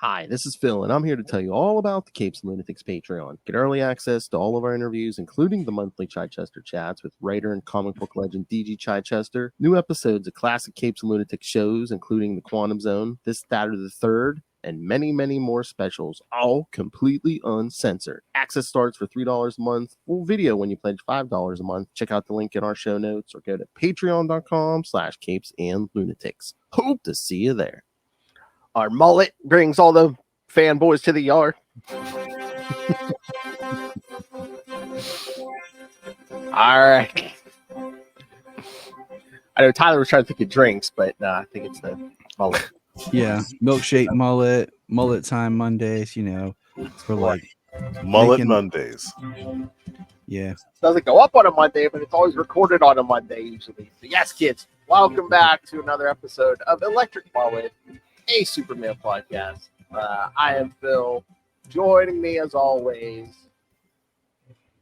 Hi, this is Phil, and I'm here to tell you all about the Capes and Lunatics Patreon. Get early access to all of our interviews, including the monthly Chichester chats with writer and comic book legend DG Chichester, new episodes of classic Capes and Lunatics shows, including The Quantum Zone, This, That, or the Third, and many, many more specials, all completely uncensored. Access starts for $3 a month, full video when you pledge $5 a month. Check out the link in our show notes or go to patreon.com/capesandlunatics. Hope to see you there. Our mullet brings all the fanboys to the yard. All right. I know Tyler was trying to think of drinks, but I think it's the mullet. Yeah, milkshake mullet time Mondays, for like mullet Mondays. Yeah. Doesn't go up on a Monday, but it's always recorded on a Monday usually. So yes, kids, welcome back to another episode of Electric Mullet, a Superman podcast. I am Phil. Joining me as always,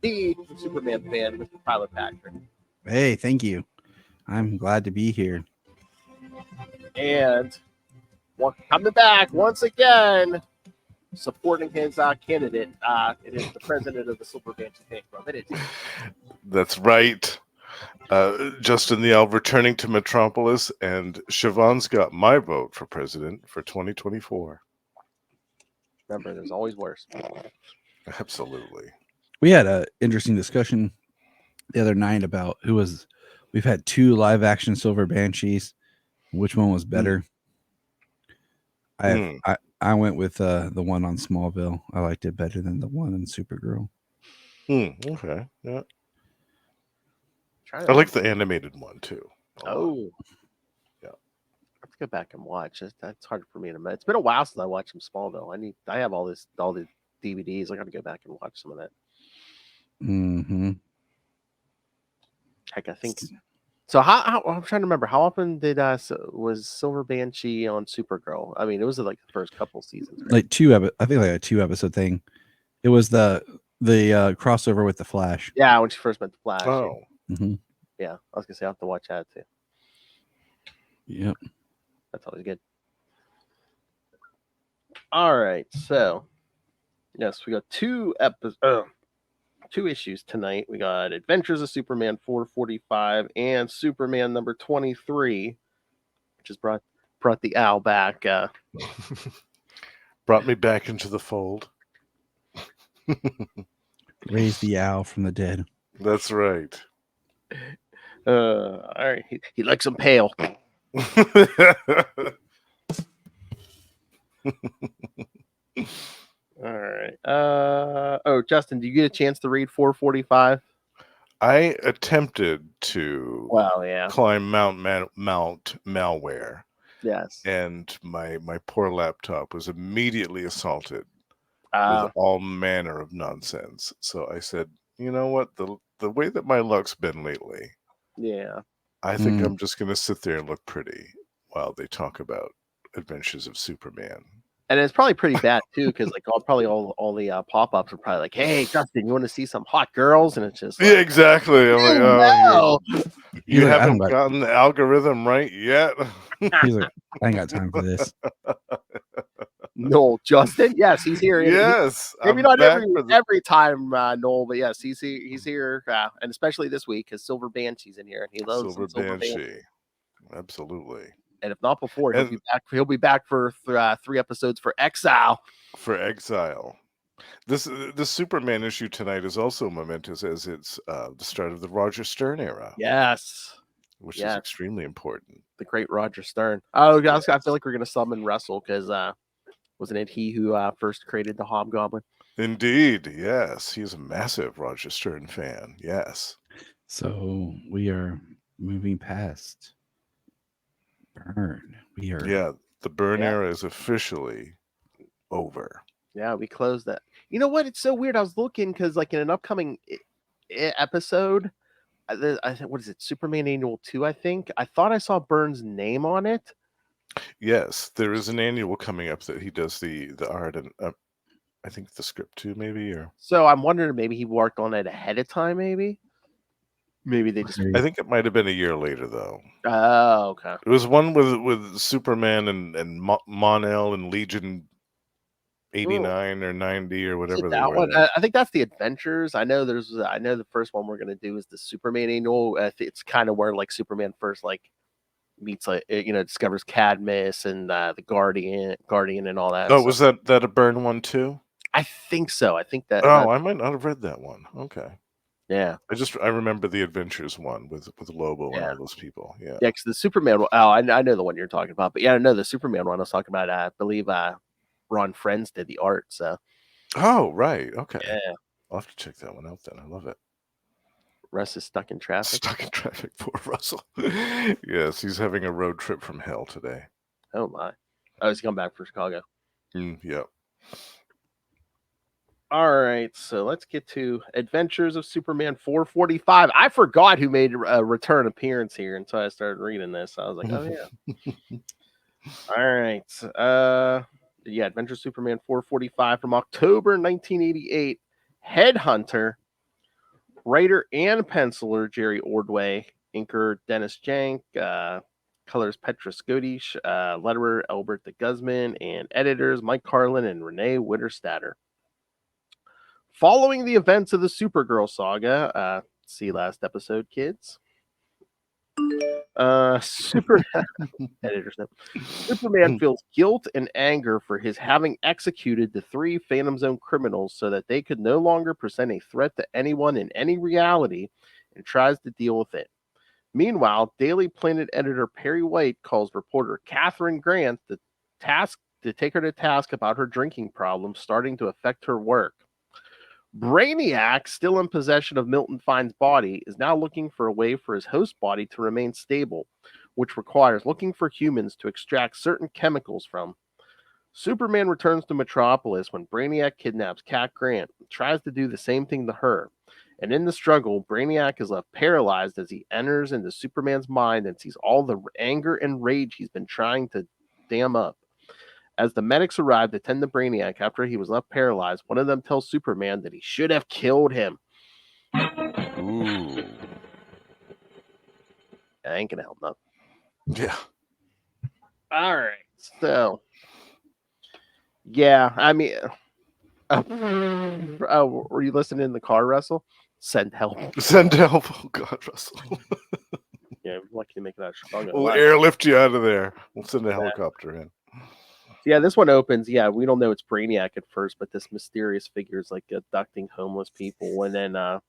the Superman fan, Mr. Tyler Patrick. Hey, thank you. I'm glad to be here. And coming back once again, supporting his candidate. It is the president of the Silver Banshee fan club. It is. That's right. Justin the Elf returning to Metropolis, and Siobhan's got my vote for president for 2024. Remember, there's always worse. Absolutely. We had an interesting discussion the other night about we've had 2 live action Silver Banshees. Which one was better? I went with the one on Smallville. I liked it better than the one in Supergirl. Okay. Yeah. I like the animated one too. Oh. Yeah. I have to go back and watch. That's hard for me to admit. It's been a while since I watched some Smallville. I have all the DVDs. I got to go back and watch some of that. Mm-hmm. Heck, I think. So how I'm trying to remember, how often was Silver Banshee on Supergirl? I mean, it was like the first couple seasons, right? Like I think like a 2-episode thing. It was the crossover with the Flash. Yeah, when she first met the Flash. Oh. Mm-hmm. Yeah, I was gonna say I have to watch that too. Yep, that's always good. All right, so yes, we got 2 issues tonight. We got Adventures of Superman 445 and Superman number 23, which has brought the owl back. Brought me back into the fold. Raised the owl from the dead. That's right. All right, he likes them pale. All right. Justin, do you get a chance to read 445? I attempted to climb Mount Malware. Yes. And my poor laptop was immediately assaulted with all manner of nonsense. So I said, you know what? The way that my luck's been lately, I think I'm just going to sit there and look pretty while they talk about Adventures of Superman. And it's probably pretty bad too, because like all the pop-ups are probably like, "Hey, Justin, you want to see some hot girls?" And it's just like, exactly. I'm like, no. You haven't gotten the algorithm right yet. He's like, I ain't got time for this. No, Justin. Yes, he's here. Yes, maybe not every time, Noel, but yes, he's here, and especially this week because Silver Banshee's in here, and he loves Silver Banshee. Absolutely. And if not before, he'll be back for 3 episodes for Exile. This Superman issue tonight is also momentous as it's the start of the Roger Stern era. Yes. Which is extremely important. The great Roger Stern. Oh, yes. I feel like we're going to summon Russell because wasn't it he who first created the Hobgoblin? Indeed, yes. He's a massive Roger Stern fan. Yes. So we are moving past Burn. The Burn era is officially over. Yeah, we closed that. You know what? It's so weird. I was looking because, like, in an upcoming episode, I think, what is it? Superman Annual 2, I think. I thought I saw Byrne's name on it. Yes, there is an annual coming up that he does the art and I think the script too, maybe. So I'm wondering, maybe he worked on it ahead of time. Maybe they just. I think it might have been a year later, though. Oh, okay. It was one with Superman and Mon-El and Legion 89 or 90 or whatever they that were. one? I think that's the Adventures. I know the first one we're gonna do is the Superman annual. It's kind of where like Superman first like meets like discovers Cadmus and the Guardian and all that. Oh, so. was that a Byrne one too? I think so. I think that. Oh, I might not have read that one. Okay. Yeah. I remember the Adventures one with Lobo and all those people. Yeah. Yeah, because the Superman one, I know the one you're talking about, but yeah, I know the Superman one I was talking about. I believe Ron Friends did the art. So. Oh, right. Okay. Yeah. I'll have to check that one out then. I love it. Russ is stuck in traffic. Stuck in traffic, poor Russell. Yes, he's having a road trip from hell today. Oh my! Oh, he's coming back from Chicago. Yep. All right, so let's get to Adventures of Superman 445. I forgot who made a return appearance here until I started reading this. I was like, oh yeah. All right. Yeah, Adventures of Superman 445 from October 1988. Headhunter. Writer and penciler Jerry Ordway. Inker Dennis Jank. Colors Petra Skodish. Letterer Albert de Guzman. And editors Mike Carlin and Renee Witterstatter. Following the events of the Supergirl saga, see last episode, kids. Editor's note. Superman feels guilt and anger for his having executed the 3 Phantom Zone criminals so that they could no longer present a threat to anyone in any reality and tries to deal with it. Meanwhile, Daily Planet editor Perry White calls reporter Catherine Grant to take her to task about her drinking problem starting to affect her work. Brainiac, still in possession of Milton Fine's body, is now looking for a way for his host body to remain stable, which requires looking for humans to extract certain chemicals from. Superman returns to Metropolis when Brainiac kidnaps Cat Grant and tries to do the same thing to her. And in the struggle, Brainiac is left paralyzed as he enters into Superman's mind and sees all the anger and rage he's been trying to dam up. As the medics arrive to tend to Brainiac after he was left paralyzed, one of them tells Superman that he should have killed him. Ooh. I ain't gonna help nothing. Yeah. All right. So, yeah, I mean, were you listening in the car, Russell? Send help. Send help. Oh, God, Russell. Yeah, I'm lucky to make it out of Chicago. We'll airlift you out of there. We'll send a helicopter in. Yeah, this one opens. Yeah, we don't know it's Brainiac at first, but this mysterious figure is like abducting homeless people. And then on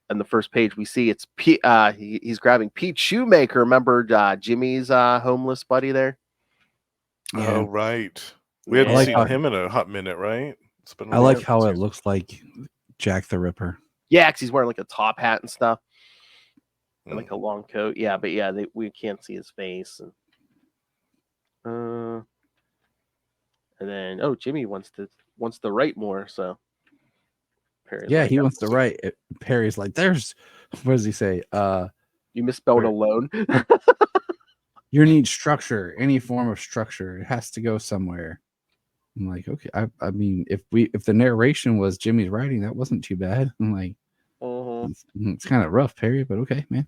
the first page, we see it's he's grabbing Pete Shoemaker. Remember Jimmy's homeless buddy there? Yeah. Oh, right. We hadn't seen him in a hot minute, right? It's been I like how it looks like Jack the Ripper. Yeah, because he's wearing like a top hat and stuff. And like a long coat. Yeah, but yeah, we can't see his face. And then, Jimmy wants to write more. So, Perry's he wants to write. Perry's like, what does he say? You misspelled alone. You need structure, any form of structure. It has to go somewhere. I'm like, okay. I mean, if the narration was Jimmy's writing, that wasn't too bad. I'm like, it's kind of rough, Perry, but okay, man.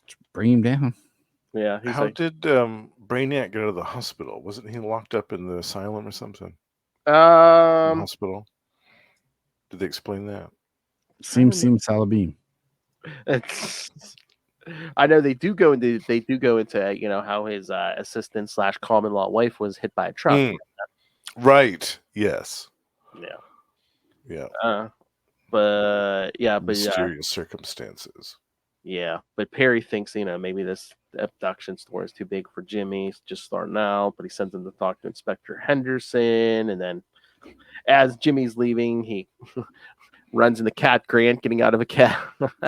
Just bring him down. Yeah. How did Brainiac get out of the hospital? Wasn't he locked up in the asylum or something? In the hospital. Did they explain that? Sim Salabim. I know they do go into how his assistant / common law wife was hit by a truck. Right. Yes. Yeah. Yeah. Mysterious circumstances. Yeah, but Perry thinks, maybe this abduction story is too big for Jimmy. He's just starting out, but he sends him to talk to Inspector Henderson. And then as Jimmy's leaving, he runs into Cat Grant getting out of a cab.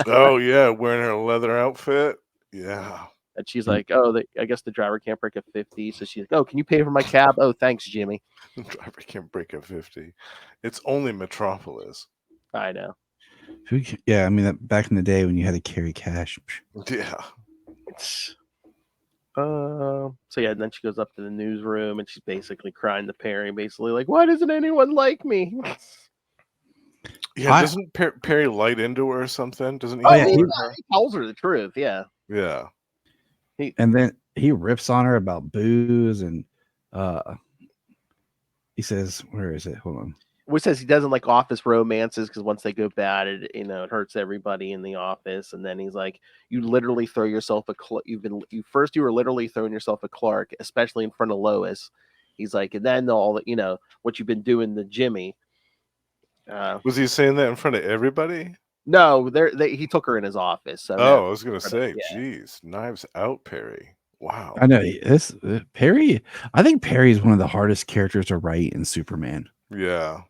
Oh, yeah, wearing her leather outfit. Yeah. And she's like, I guess the driver can't break a 50. So she's like, can you pay for my cab? Oh, thanks, Jimmy. The driver can't break a 50. It's only Metropolis. I know. Yeah, I mean, that back in the day when you had to carry cash. Yeah. So and then she goes up to the newsroom and she's basically crying to Perry, basically like, why doesn't anyone like me? Yeah, doesn't Perry light into her or something? Doesn't he? He tells her the truth. Yeah. Yeah. And then he rips on her about booze and He says, where is it? Hold on. Which says he doesn't like office romances because once they go bad, it hurts everybody in the office. And then he's like, you literally throw yourself you were literally throwing yourself a Clark, especially in front of Lois. He's like, and then all what you've been doing to Jimmy. Was he saying that in front of everybody? No, he took her in his office. So I was gonna say, geez, knives out, Perry. Wow. I know this Perry. I think Perry is one of the hardest characters to write in Superman. Yeah.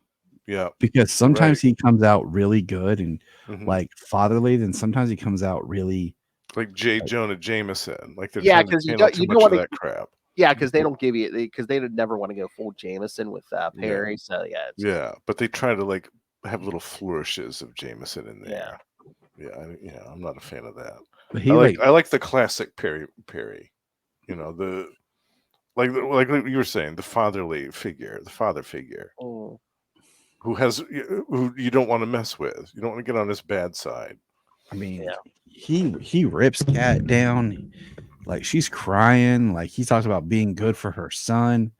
Yeah. Because sometimes he comes out really good and Mm-hmm. fatherly, then sometimes he comes out really like J. Jonah Jameson. Like they're yeah, because you don't want to that crap. Yeah, because they don't give you because they would never want to go full Jameson with Perry. Yeah. So yeah, but they try to have little flourishes of Jameson in there. Yeah, I'm not a fan of that. But I like the classic Perry. The like you were saying, the father figure. Oh. Who you don't want to mess with. You don't want to get on his bad side. I mean, he rips Cat down. Like she's crying. Like he talks about being good for her son.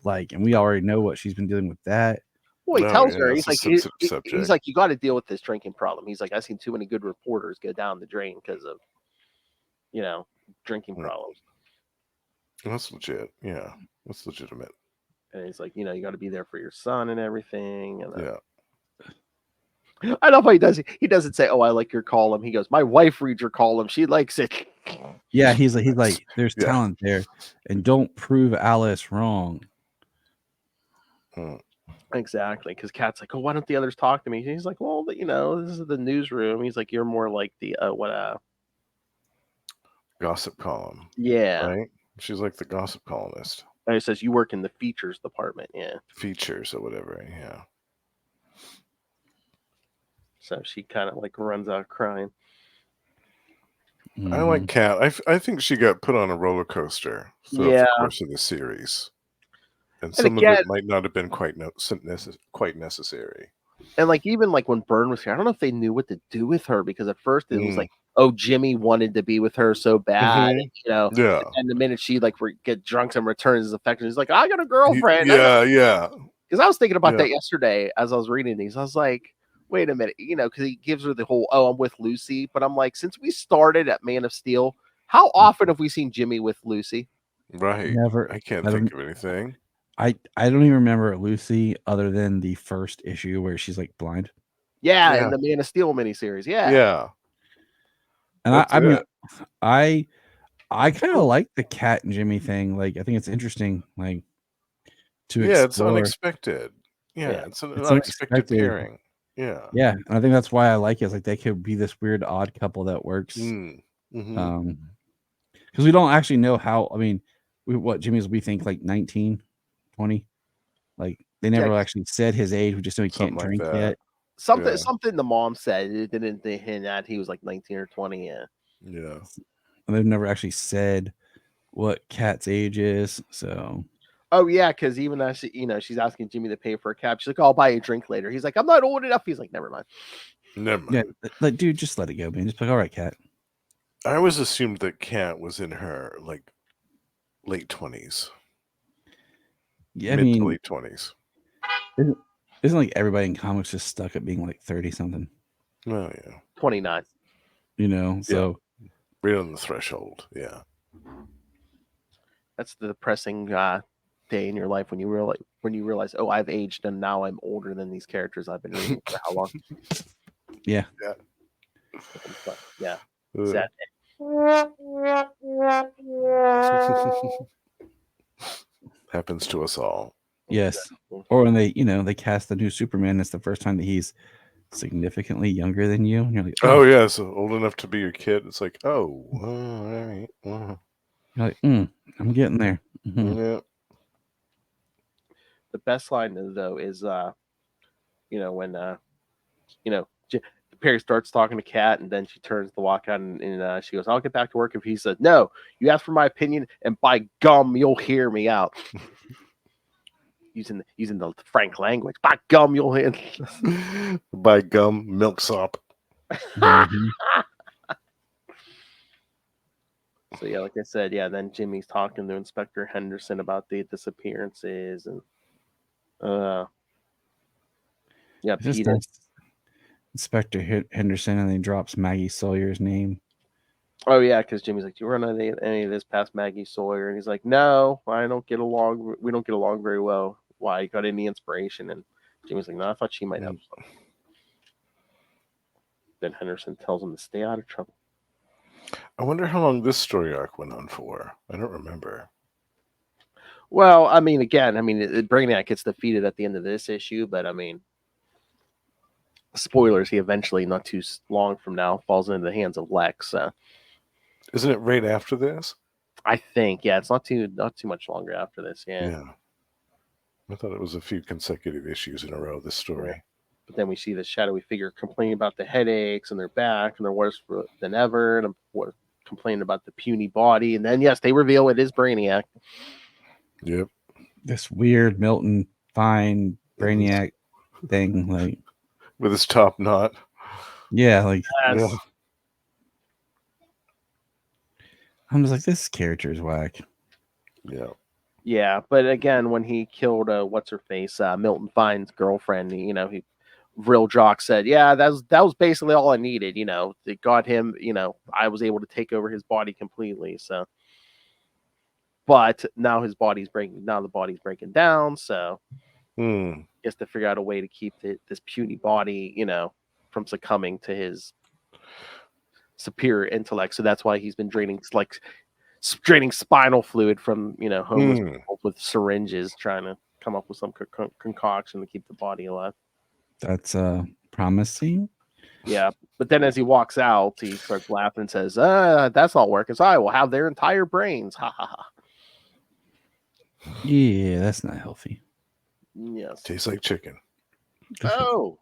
Like, and we already know what she's been dealing with that. Well, he tells her, he's like, you got to deal with this drinking problem. He's like, I've seen too many good reporters go down the drain because of, drinking problems. That's legit. Yeah, that's legitimate. And he's like, you got to be there for your son and everything. And yeah. I love how he does. He doesn't say, "Oh, I like your column." He goes, "My wife reads your column. She likes it." Yeah, he's like, there's talent there, and don't prove Alice wrong. Exactly, because Cat's like, "Oh, why don't the others talk to me?" He's like, "Well, this is the newsroom." He's like, "You're more like the gossip column." Yeah, right. She's like the gossip columnist. And he says you work in the features department. Yeah, features or whatever. Yeah. So she kind of runs out crying. Mm-hmm. I like Cat. I think she got put on a roller coaster throughout the course of the series, and some of it might not have been quite necessary. And even when Byrne was here, I don't know if they knew what to do with her because at first it was like, oh, Jimmy wanted to be with her so bad, Yeah. And the minute she get drunk and returns his affection, he's like, I got a girlfriend. Yeah. Because I was thinking about that yesterday as I was reading these. I was like, wait a minute, because he gives her the whole, oh, I'm with Lucy. But I'm like, since we started at Man of Steel, how often have we seen Jimmy with Lucy? Right. Never. I can't think of anything. I don't even remember Lucy other than the first issue where she's blind. Yeah, in the Man of Steel miniseries. Yeah. And I mean, I kind of like the Cat and Jimmy thing. I think it's interesting. To explore. It's unexpected. Yeah, it's an unexpected pairing. Yeah. Yeah, and I think that's why I like it. It's they could be this weird odd couple that works. Mm-hmm. Because we don't actually know how. I mean, what Jimmy's we think 19, 20. They never actually said his age. We just know he can't drink yet. Something the mom said. It didn't hint at he was 19 or 20. Yeah. Yeah. And they've never actually said what Cat's age is. So. Oh yeah, because even as she's asking Jimmy to pay for a cab, she's like, "I'll buy you a drink later." He's like, "I'm not old enough." He's like, "Never mind." Yeah, dude, just let it go, man. Just all right, Cat. I always assumed that Cat was in her late 20s. Yeah, mid to late 20s. Isn't everybody in comics just stuck at being 30 something? Oh yeah, 29. So right on the threshold. Yeah, that's the depressing day in your life when you realize, oh, I've aged and now I'm older than these characters I've been reading for how long. Yeah. Sad happens to us all. Yes. Or when they cast the new Superman, it's the first time that he's significantly younger than you, and you're like, oh yeah, so old enough to be your kid. It's like, oh, all right. You're like, I'm getting there. Mm-hmm. Yeah. The best line though is when Perry starts talking to Cat, and then she turns to walk out, and she goes, "I'll get back to work." If he says, "No, you asked for my opinion, and by gum, you'll hear me out." using the frank language. By gum, you'll hear. By gum, milksop. Mm-hmm. So yeah, like I said, then Jimmy's talking to Inspector Henderson about the disappearances, and Yeah, It just Peter. starts Inspector Henderson, and then he drops Maggie Sawyer's name. Oh yeah, because Jimmy's like, "Do you run any of this past Maggie Sawyer?" And he's like, "No, I don't get along. We don't get along very well. Why? You got any inspiration?" And Jimmy's like, "No, I thought she might have some." Then Henderson tells him to stay out of trouble. I wonder how long this story arc went on for. I don't remember. Well, I mean, again, Brainiac gets defeated at the end of this issue, but I mean, spoilers, he eventually, not too long from now, falls into the hands of Lex. Isn't it right after this? I think, yeah, it's not too much longer after this. Yeah. I thought it was a few consecutive issues in a row, this story. Yeah. But then we see the shadowy figure complaining about the headaches and their back, and they're worse than ever, and complaining about the puny body. And then, yes, they reveal it is Brainiac. Yep. This weird Milton Fine Brainiac thing, like with his top knot. Yeah, like Yes. Yeah. I'm just like, this character is whack. Yeah. Yeah, but again, when he killed what's her face, Milton Fine's girlfriend, Vril Jock said, "Yeah, that was basically all I needed. It got him. I was able to take over his body completely. So, but now the body's breaking down. So, he has to figure out a way to keep this puny body, from succumbing to his superior intellect. So that's why he's been draining spinal fluid from homeless people with syringes, trying to come up with some concoction to keep the body alive." That's promising. Yeah, but then as he walks out, he starts laughing and says, "That's not working. So I will have their entire brains." Ha ha ha. Yeah, that's not healthy. Yes. Tastes like chicken. Oh.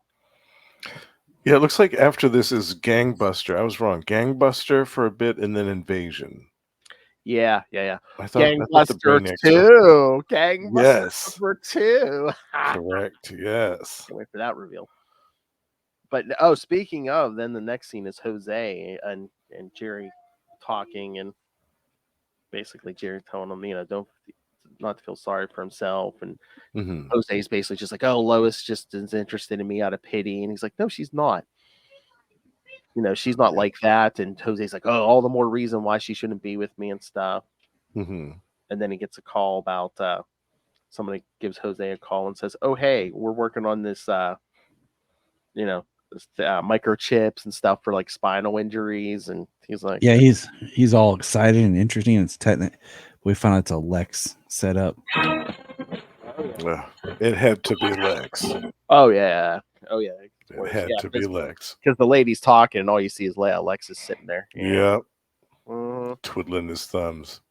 Yeah, it looks like after this is Gangbuster. I was wrong. Gangbuster for a bit and then Invasion. Yeah. I thought Gangbuster 2. Gangbuster yes. number 2. Correct. Yes. Can't wait for that reveal. But speaking of, then the next scene is Jose and Jerry talking, and basically Jerry telling him, don't not to feel sorry for himself, and Jose's basically just like, "Oh, Lois just is interested in me out of pity," and he's like, "No, she's not. She's not like that." And Jose's like, "Oh, all the more reason why she shouldn't be with me and stuff." And then he gets a call about somebody gives Jose a call and says, "Oh, hey, we're working on this, microchips and stuff for like spinal injuries." And he's like, yeah, he's all excited and interesting. And it's we found out it's a Lex setup. It had to be Lex. Oh yeah. It had to be Lex. Because the lady's talking and all you see is Lex is sitting there. Yep. Twiddling his thumbs.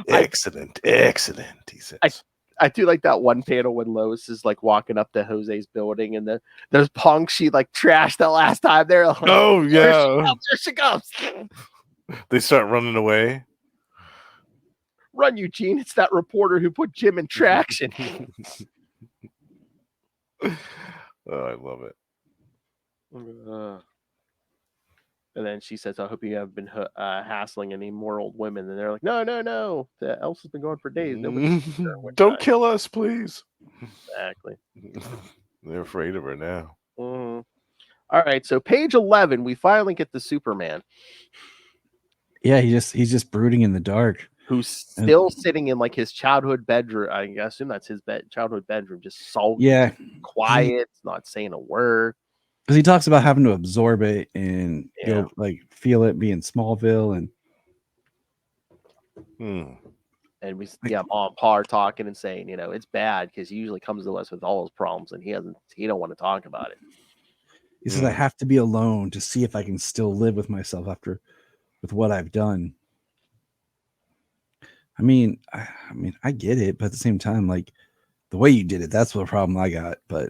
Excellent. He says. I do like that one panel when Lois is like walking up to Jose's building, and those punks she like trashed that last time. They're like, "Oh yeah, there she comes." They start running away. "Run, Eugene! It's that reporter who put Jim in traction." Oh, I love it. And then she says, "I hope you haven't been hassling any more old women." And they're like, "No. The Elsa's been gone for days. Don't kill us, please." Exactly. They're afraid of her now. All right, so page 11, we finally get the Superman. Yeah, he's just brooding in the dark. Who's still sitting in like his childhood bedroom. I assume that's his childhood bedroom, just sulky, quiet, not saying a word. Because he talks about having to absorb it and go like feel it, be in Smallville, and we Mom and Pa are talking and saying, it's bad because he usually comes to us with all his problems and he don't want to talk about it. He says, "I have to be alone to see if I can still live with myself with what I've done." I mean, I get it, but at the same time, like the way you did it, that's the problem I got. But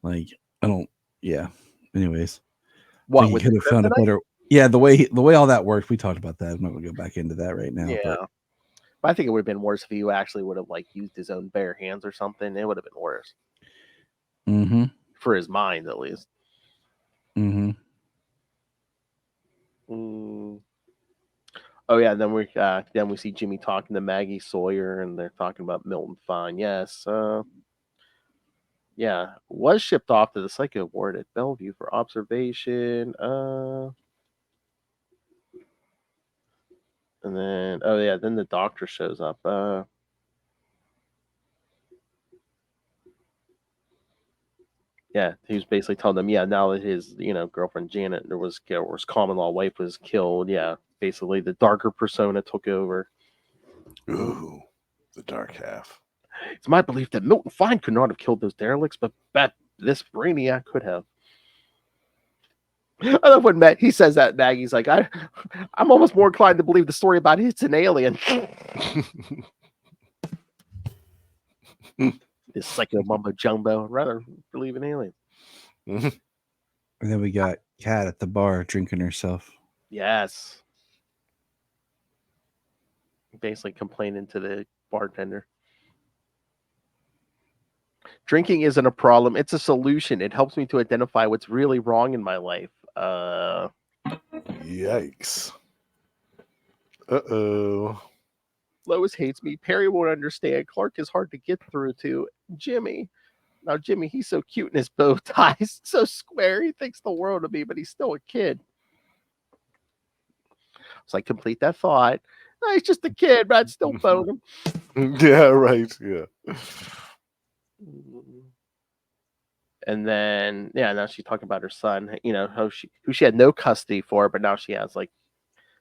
like, I don't. Yeah. Anyways, what you could have found a better. Yeah, the way all that worked. We talked about that. I'm not gonna go back into that right now. Yeah, but I think it would have been worse if he actually would have like used his own bare hands or something. It would have been worse. For his mind, at least. Oh yeah, then we see Jimmy talking to Maggie Sawyer, and they're talking about Milton Fine. Yes, yeah, was shipped off to the Psycho Ward at Bellevue for observation. And then then the doctor shows up. Yeah, he was basically telling them, now that his girlfriend Janet was common law wife was killed. Yeah, basically the darker persona took over. Ooh, the dark half. It's my belief that Milton Fine could not have killed those derelicts, but bet this Brainiac could have. I love when he says that. Maggie's like, I'm almost more inclined to believe the story about it's an alien. This psycho mumbo jumbo. I'd rather believe an alien. And then we got Kat at the bar drinking herself. Yes. Basically complaining to the bartender. Drinking isn't a problem. It's a solution. It helps me to identify what's really wrong in my life. Yikes. Uh-oh. Lois hates me. Perry won't understand. Clark is hard to get through to. Jimmy. Now, Jimmy, he's so cute in his bow ties. So square. He thinks the world of me, but he's still a kid. So I complete that thought. No, he's just a kid, but I'd still bone him. Yeah, right. Yeah. And then, now she's talking about her son, who she had no custody for, but now she has like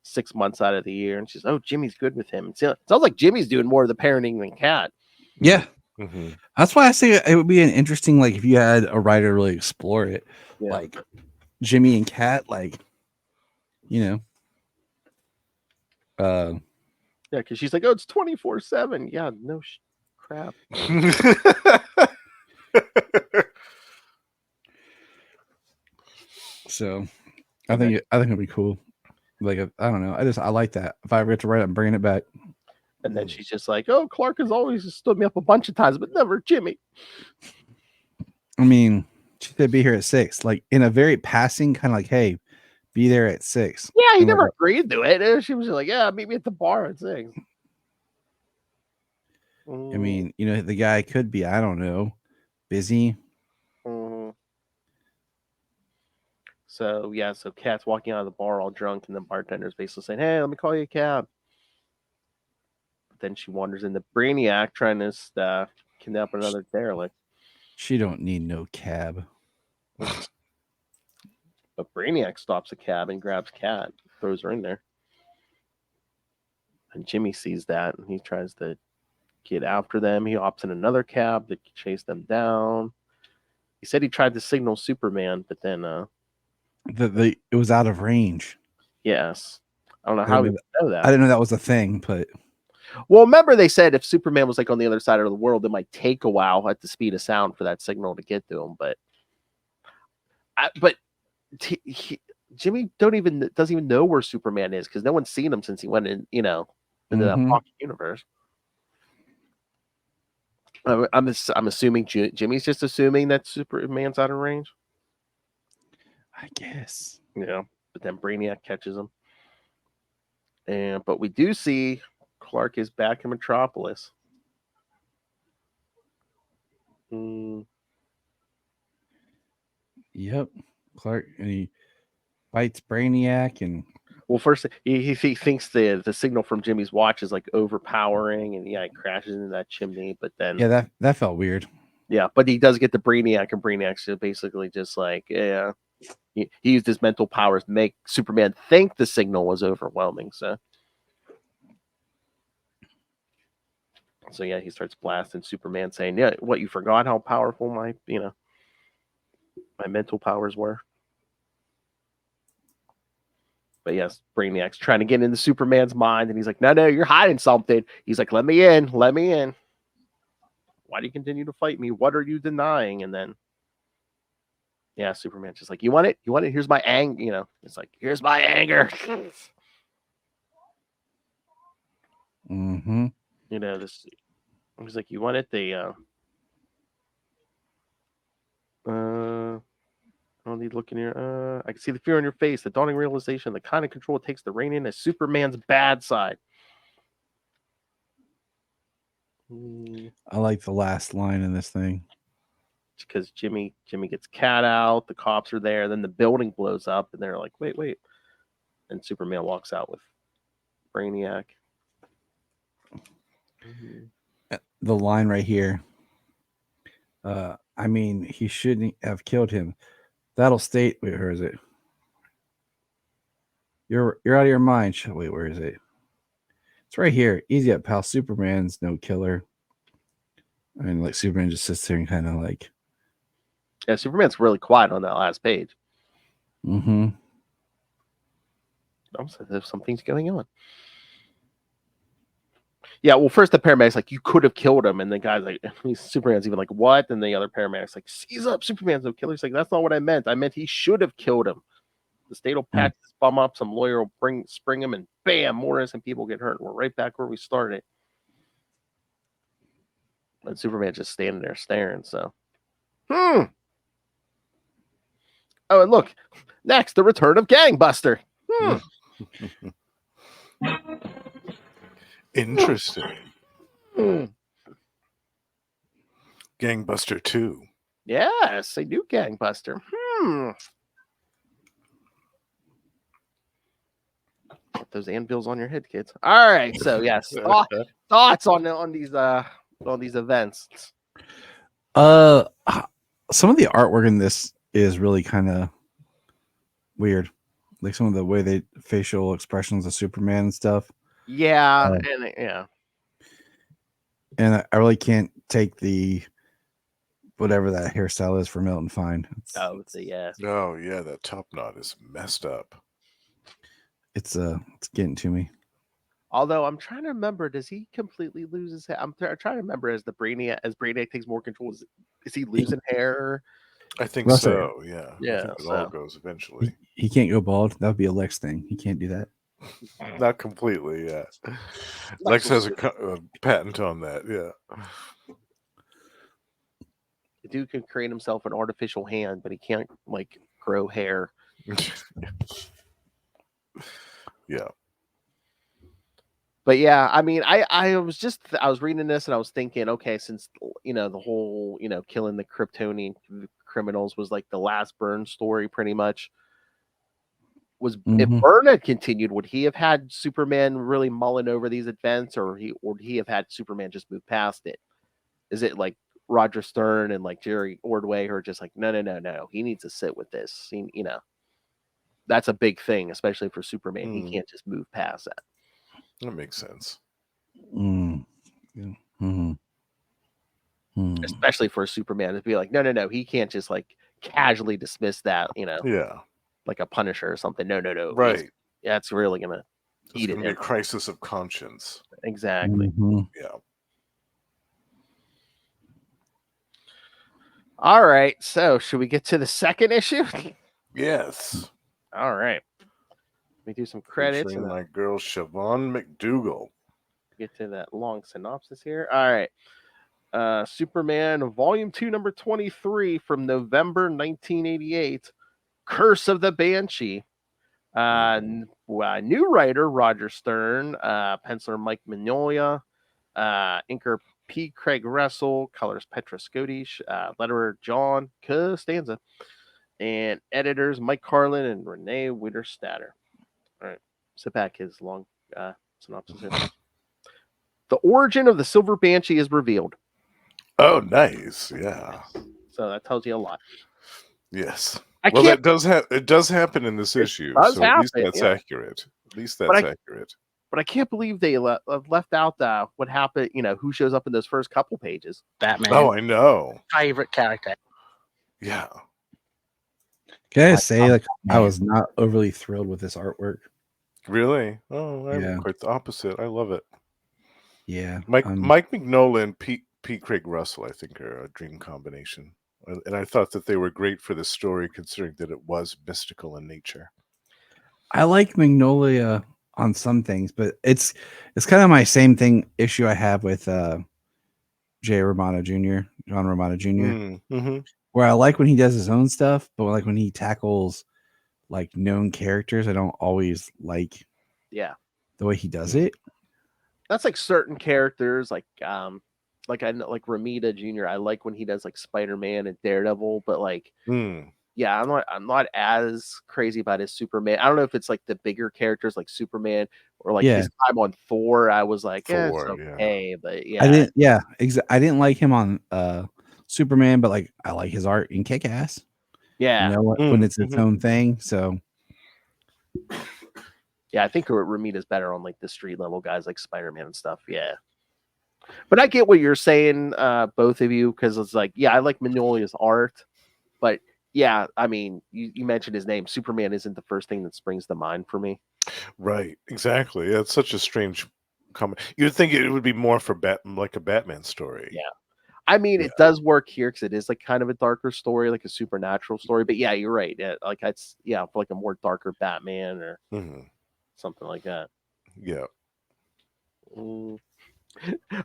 6 months out of the year. And she's, Jimmy's good with him. It sounds like Jimmy's doing more of the parenting than Kat. Yeah. Mm-hmm. That's why I say it would be an interesting, like, if you had a writer really explore it, like Jimmy and Kat, like, yeah, because she's like, it's 24/7. Yeah, no crap. So I think it'd be cool. Like, I don't know. I like that. If I ever get to write it, I'm bringing it back. And then she's just like, Clark has always stood me up a bunch of times, but never Jimmy. I mean, she said be here at 6, like in a very passing kind of like, hey, be there at 6. Yeah, he never agreed to it. She was just like, meet me at the bar at 6. I mean, the guy could be, I don't know, busy. So Kat's walking out of the bar all drunk, and the bartender's basically saying, hey, let me call you a cab. But then she wanders into Brainiac trying to kidnap another derelict. She don't need no cab. But Brainiac stops a cab and grabs Kat, throws her in there. And Jimmy sees that, and he tries to get after them. He hops in another cab to chase them down. He said he tried to signal Superman, but then it was out of range. Yes. I don't know how we know that. I didn't know that was a thing, but well, remember they said if Superman was like on the other side of the world, it might take a while at the speed of sound for that signal to get to him. But Jimmy doesn't even know where Superman is because no one's seen him since he went in, into that pocket universe. I'm assuming Jimmy's just assuming that Superman's out of range. I guess. Yeah, but then Brainiac catches him. But we do see Clark is back in Metropolis. Yep. Clark, and he fights Brainiac, and first he thinks the signal from Jimmy's watch is like overpowering, and he crashes into that chimney. But then that felt weird. Yeah, but he does get the Brainiac, and Brainiac's basically just like he used his mental powers to make Superman think the signal was overwhelming. So he starts blasting Superman, saying, what, you forgot how powerful my mental powers were? But yes, Brainiac's trying to get into Superman's mind, and he's like, no, you're hiding something. He's like, let me in. Why do you continue to fight me? What are you denying? And then Superman's just like, you want it? Here's my anger. It's like, here's my anger. Mm-hmm. This. He's like, you want it? don't need looking here. I can see the fear on your face, the dawning realization, the kind of control it takes to rein in as Superman's bad side. I like the last line in this thing. Because Jimmy gets cat out, the cops are there, then the building blows up, and they're like, wait. And Superman walks out with Brainiac. The line right here. I mean, he shouldn't have killed him. That'll state. Wait, where is it? You're out of your mind. Wait, where is it? It's right here. Easy up, pal. Superman's no killer. I mean, like Superman just sits there and kind of like. Yeah, Superman's really quiet on that last page. Mm-hmm. There's some things going on. Yeah, well, first the paramedic's like, you could have killed him, and the guy's like, Superman's even like, what? And the other paramedic's like, seize up, Superman's no killer. He's like, that's not what I meant. I meant he should have killed him. The state will patch this bum up, some lawyer will spring him, and bam, more innocent people get hurt. We're right back where we started. And Superman's just standing there staring, so. Oh, and look, next, the return of Gangbuster. Interesting. Gangbuster 2. Yes, they do Gangbuster. Put those anvils on your head, kids. All right, so yes, thoughts on these events. Some of the artwork in this is really kind of weird, like some of the way they facial expressions of Superman and stuff. Yeah, and I really can't take the whatever that hairstyle is for Milton Fine. Oh yeah, that top knot is messed up. It's getting to me. Although I'm trying to remember, does he completely lose his hair? I'm trying to remember as Brainiac takes more control. Is he losing hair? I think so. Yeah. Yeah. I think it all goes eventually. He can't go bald. That would be a Lex thing. He can't do that. Not completely. Yeah. Lex has a patent on that. Yeah. The dude can create himself an artificial hand, but he can't like grow hair. Yeah. But yeah, I mean, I was reading this and I was thinking, okay, since the whole killing the Kryptonian criminals was like the last Byrne story, pretty much. If Byrne had continued, would he have had Superman really mulling over these events, or would he have had Superman just move past it? Is it like Roger Stern and like Jerry Ordway who are just like, no, he needs to sit with this. That's a big thing, especially for Superman. He can't just move past that. That makes sense. Especially for Superman to be like, no, he can't just like casually dismiss that, Yeah, like a Punisher or something. No, right. That's really gonna eat it. It's gonna be a crisis of conscience. Exactly. Yeah. All right. So, should we get to the second issue? Yes. All right. Let me do some credits. And my girl Siobhan McDougal. Get to that long synopsis here. All right. Superman Volume 2, number 23 from November 1988. Curse of the Banshee. New writer Roger Stern, penciler Mike Mignola, inker P. Craig Russell, colors Petra Scottish, letterer John Costanza, and editors Mike Carlin and Renee Witterstatter. All right, sit back. His long synopsis here. The origin of the Silver Banshee is revealed. Oh, nice. Yeah. So that tells you a lot. Yes. It does happen in this issue. So at least that's accurate. At least that's accurate. But I can't believe they left out what happened, who shows up in those first couple pages. Batman. Oh, I know. Favorite character. Yeah. Can I say, I was not overly thrilled with this artwork. Really? Oh, I'm quite the opposite. I love it. Yeah. Mike Mignola and P. Craig Russell, I think, are a dream combination. And I thought that they were great for this story, considering that it was mystical in nature. I like Mignola on some things, but it's kind of my same issue I have with John Romano Jr. Where I like when he does his own stuff, but like when he tackles like known characters, I don't always like the way he does it. That's like certain characters, like I know, like Ramita Jr. I like when he does like Spider-Man and Daredevil, but like yeah, I'm not as crazy about his Superman. I don't know if it's like the bigger characters like Superman or like his time on Thor. I was like, it's okay, but yeah. I didn't like him on Superman, but like I like his art in Kick-Ass. Yeah. You know, when it's its own thing. So yeah, I think Ramita's better on like the street level guys like Spider-Man and stuff. Yeah. But I get what you're saying, both of you, because it's like, yeah, I like Mignola's art, but yeah, I mean, you mentioned his name. Superman isn't the first thing that springs to mind for me. Right, exactly. Yeah, it's such a strange comment. You'd think it would be more for like a Batman story. Yeah. I mean, it does work here because it is like kind of a darker story, like a supernatural story. But yeah, you're right. Like it's for like a more darker Batman or something like that. Yeah.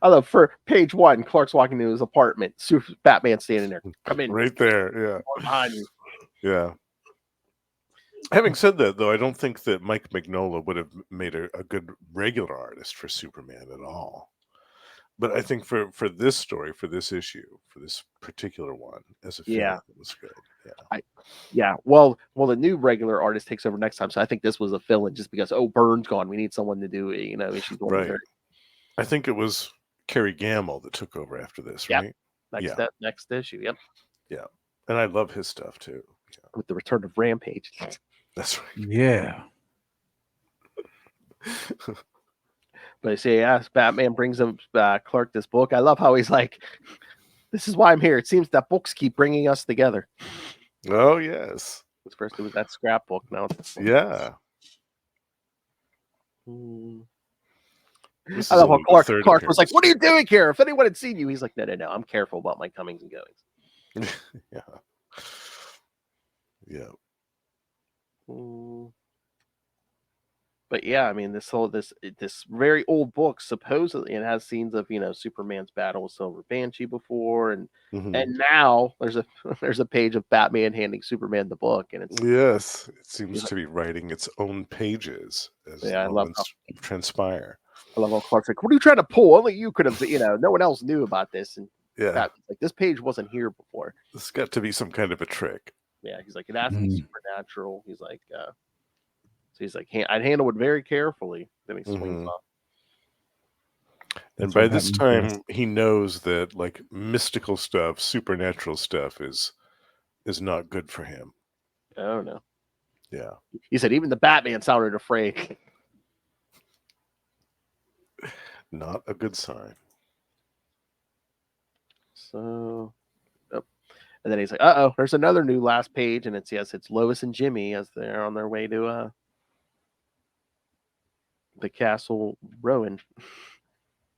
I love for page 1, Clark's walking into his apartment. Batman standing there. Come in. Right there. Yeah. Behind you. Yeah. Having said that, though, I don't think that Mike Mignola would have made a good regular artist for Superman at all. But I think for this story, for this issue, for this particular one, as a fan, it was good. Yeah. Well, the new regular artist takes over next time. So I think this was a fill-in just because Byrne's gone. We need someone to do it. She's right. I think it was Kerry Gamble that took over after this, right? Next issue. Yep. Yeah. And I love his stuff too. Yeah. With the return of Rampage. That's right. Yeah. But I say, Batman brings him Clark this book. I love how he's like, this is why I'm here. It seems that books keep bringing us together. Oh, yes. First it was that scrapbook. Now it's yeah. I love how Clark was like, what are you doing here? If anyone had seen you, he's like, no. I'm careful about my comings and goings. Yeah. But yeah, I mean, this very old book supposedly it has scenes of Superman's battle with Silver Banshee before, and now there's a page of Batman handing Superman the book, and it's it seems to be writing its own pages as moments transpire. I love how Clark's like, what are you trying to pull? Only you could have, no one else knew about this, and like this page wasn't here before. This got to be some kind of a trick. Yeah, he's like, it has to be supernatural. He's like, so he's like, I'd handle it very carefully. Then he swings off. And by this time, he knows that like mystical stuff, supernatural stuff is not good for him. Oh no. Yeah. He said even the Batman sounded afraid. Not a good sign. So, and then he's like, there's another new last page, and it's Lois and Jimmy as they're on their way to the Castle Rowan.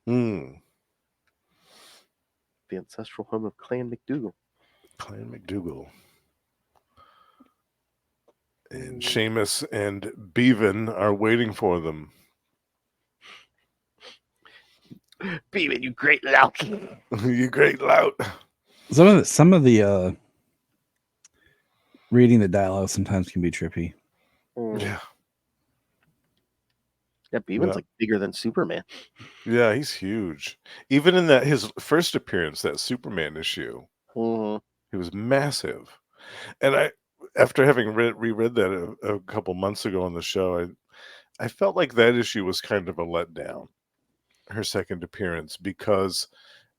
The ancestral home of Clan McDougal. And Seamus and Bevan are waiting for them. Bevan, you great lout. You great lout. Some of the reading the dialogue sometimes can be trippy. Yeah. Yeah, Bevan's like bigger than Superman. Yeah, he's huge. Even in his first appearance, that Superman issue, he was massive. And after having reread that a couple months ago on the show, I felt like that issue was kind of a letdown. Her second appearance, because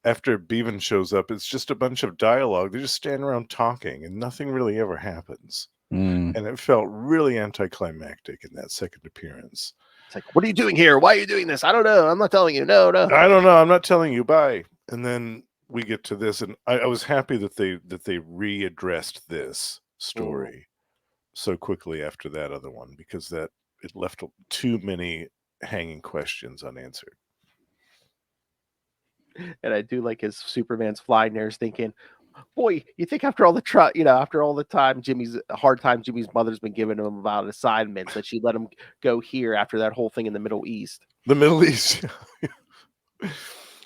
after Bevan shows up, it's just a bunch of dialogue. They just stand around talking, and nothing really ever happens. And it felt really anticlimactic in that second appearance. It's like, what are you doing here? Why are you doing this? I don't know. I'm not telling you. No. I don't know. I'm not telling you. Bye. And then we get to this, and I was happy that they readdressed this story so quickly after that other one, because it left too many hanging questions unanswered. And I do like his Superman's flying there, thinking, boy, you think after all the after all the time Jimmy's mother's been giving him about assignments, that she let him go here after that whole thing in the Middle East. The Middle East.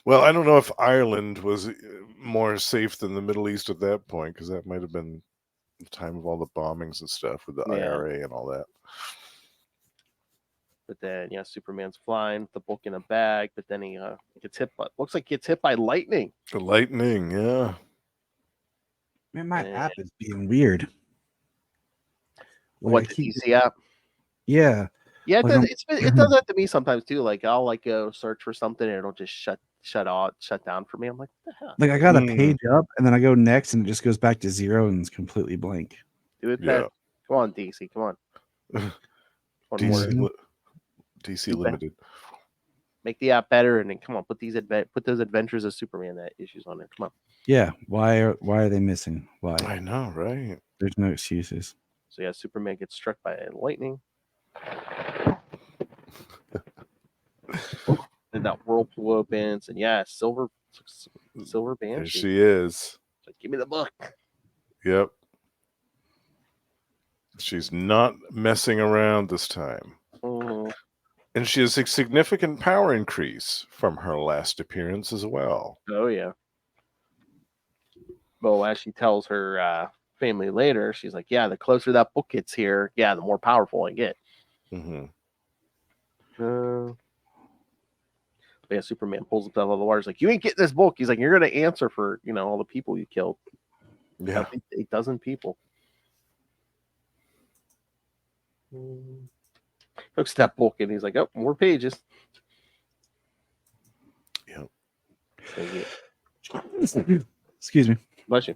Well, I don't know if Ireland more safe than the Middle East at that point, because that might have been the time of all the bombings and stuff with the IRA and all that. But then, Superman's flying with the book in a bag, but then he gets hit by, looks like gets hit by lightning. The lightning, yeah. Man, my app is being weird. What, the DC app? Yeah. Yeah, it does that to me sometimes too. Like I'll go search for something and it'll just shut down for me. I'm like, what the hell? Like I got a page up and then I go next and it just goes back to 0 and it's completely blank. Do it, Pat. Come on, DC. Come on. DC Limited. Make the app better and then come on, put those Adventures of Superman issues on there. Come on. Yeah. Why are they missing? Why? I know, right? There's no excuses. So Superman gets struck by lightning. And that whirlpool opens, and Silver Banshee. There she is. Like, give me the book. Yep. She's not messing around this time. Mm-hmm. And she has a significant power increase from her last appearance as well. Oh, yeah. Well, as she tells her family later, she's like, the closer that book gets here, the more powerful I get. Mm-hmm. Superman pulls himself out of the water. He's like, you ain't getting this book. He's like, you're going to answer for, all the people you killed. Yeah. 8 people. Looks at that book and he's like, oh, more pages. Yep. Excuse me. Bless you.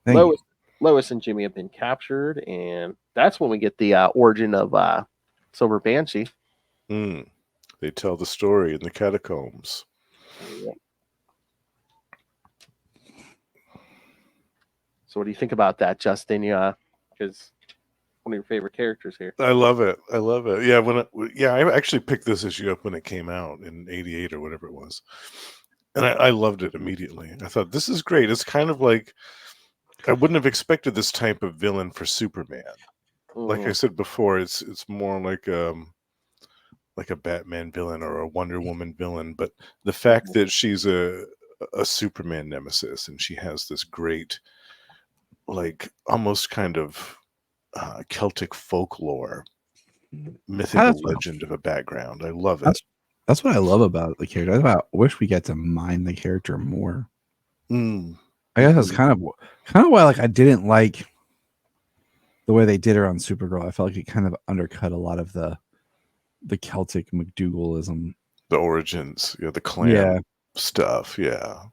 Thank you. Lois and Jimmy have been captured, and that's when we get the origin of Silver Banshee. They tell the story in the catacombs. Yeah. So what do you think about that, Justin? Because one of your favorite characters here. I love it. Yeah, I actually picked this issue up when it came out in '88 or whatever it was. And I loved it immediately. I thought, this is great. It's kind of like, I wouldn't have expected this type of villain for Superman. Like I said before, it's more like a Batman villain or a Wonder Woman villain. But the fact that she's a Superman nemesis and she has this great, like, almost kind of Celtic folklore, mythical legend of a background. I love it. That's what I love about the character. I wish we get to mine the character more. I guess that's kind of why, like, I didn't like the way they did her on Supergirl. I felt like it kind of undercut a lot of the Celtic McDougalism, the origins, the clan stuff. Yeah,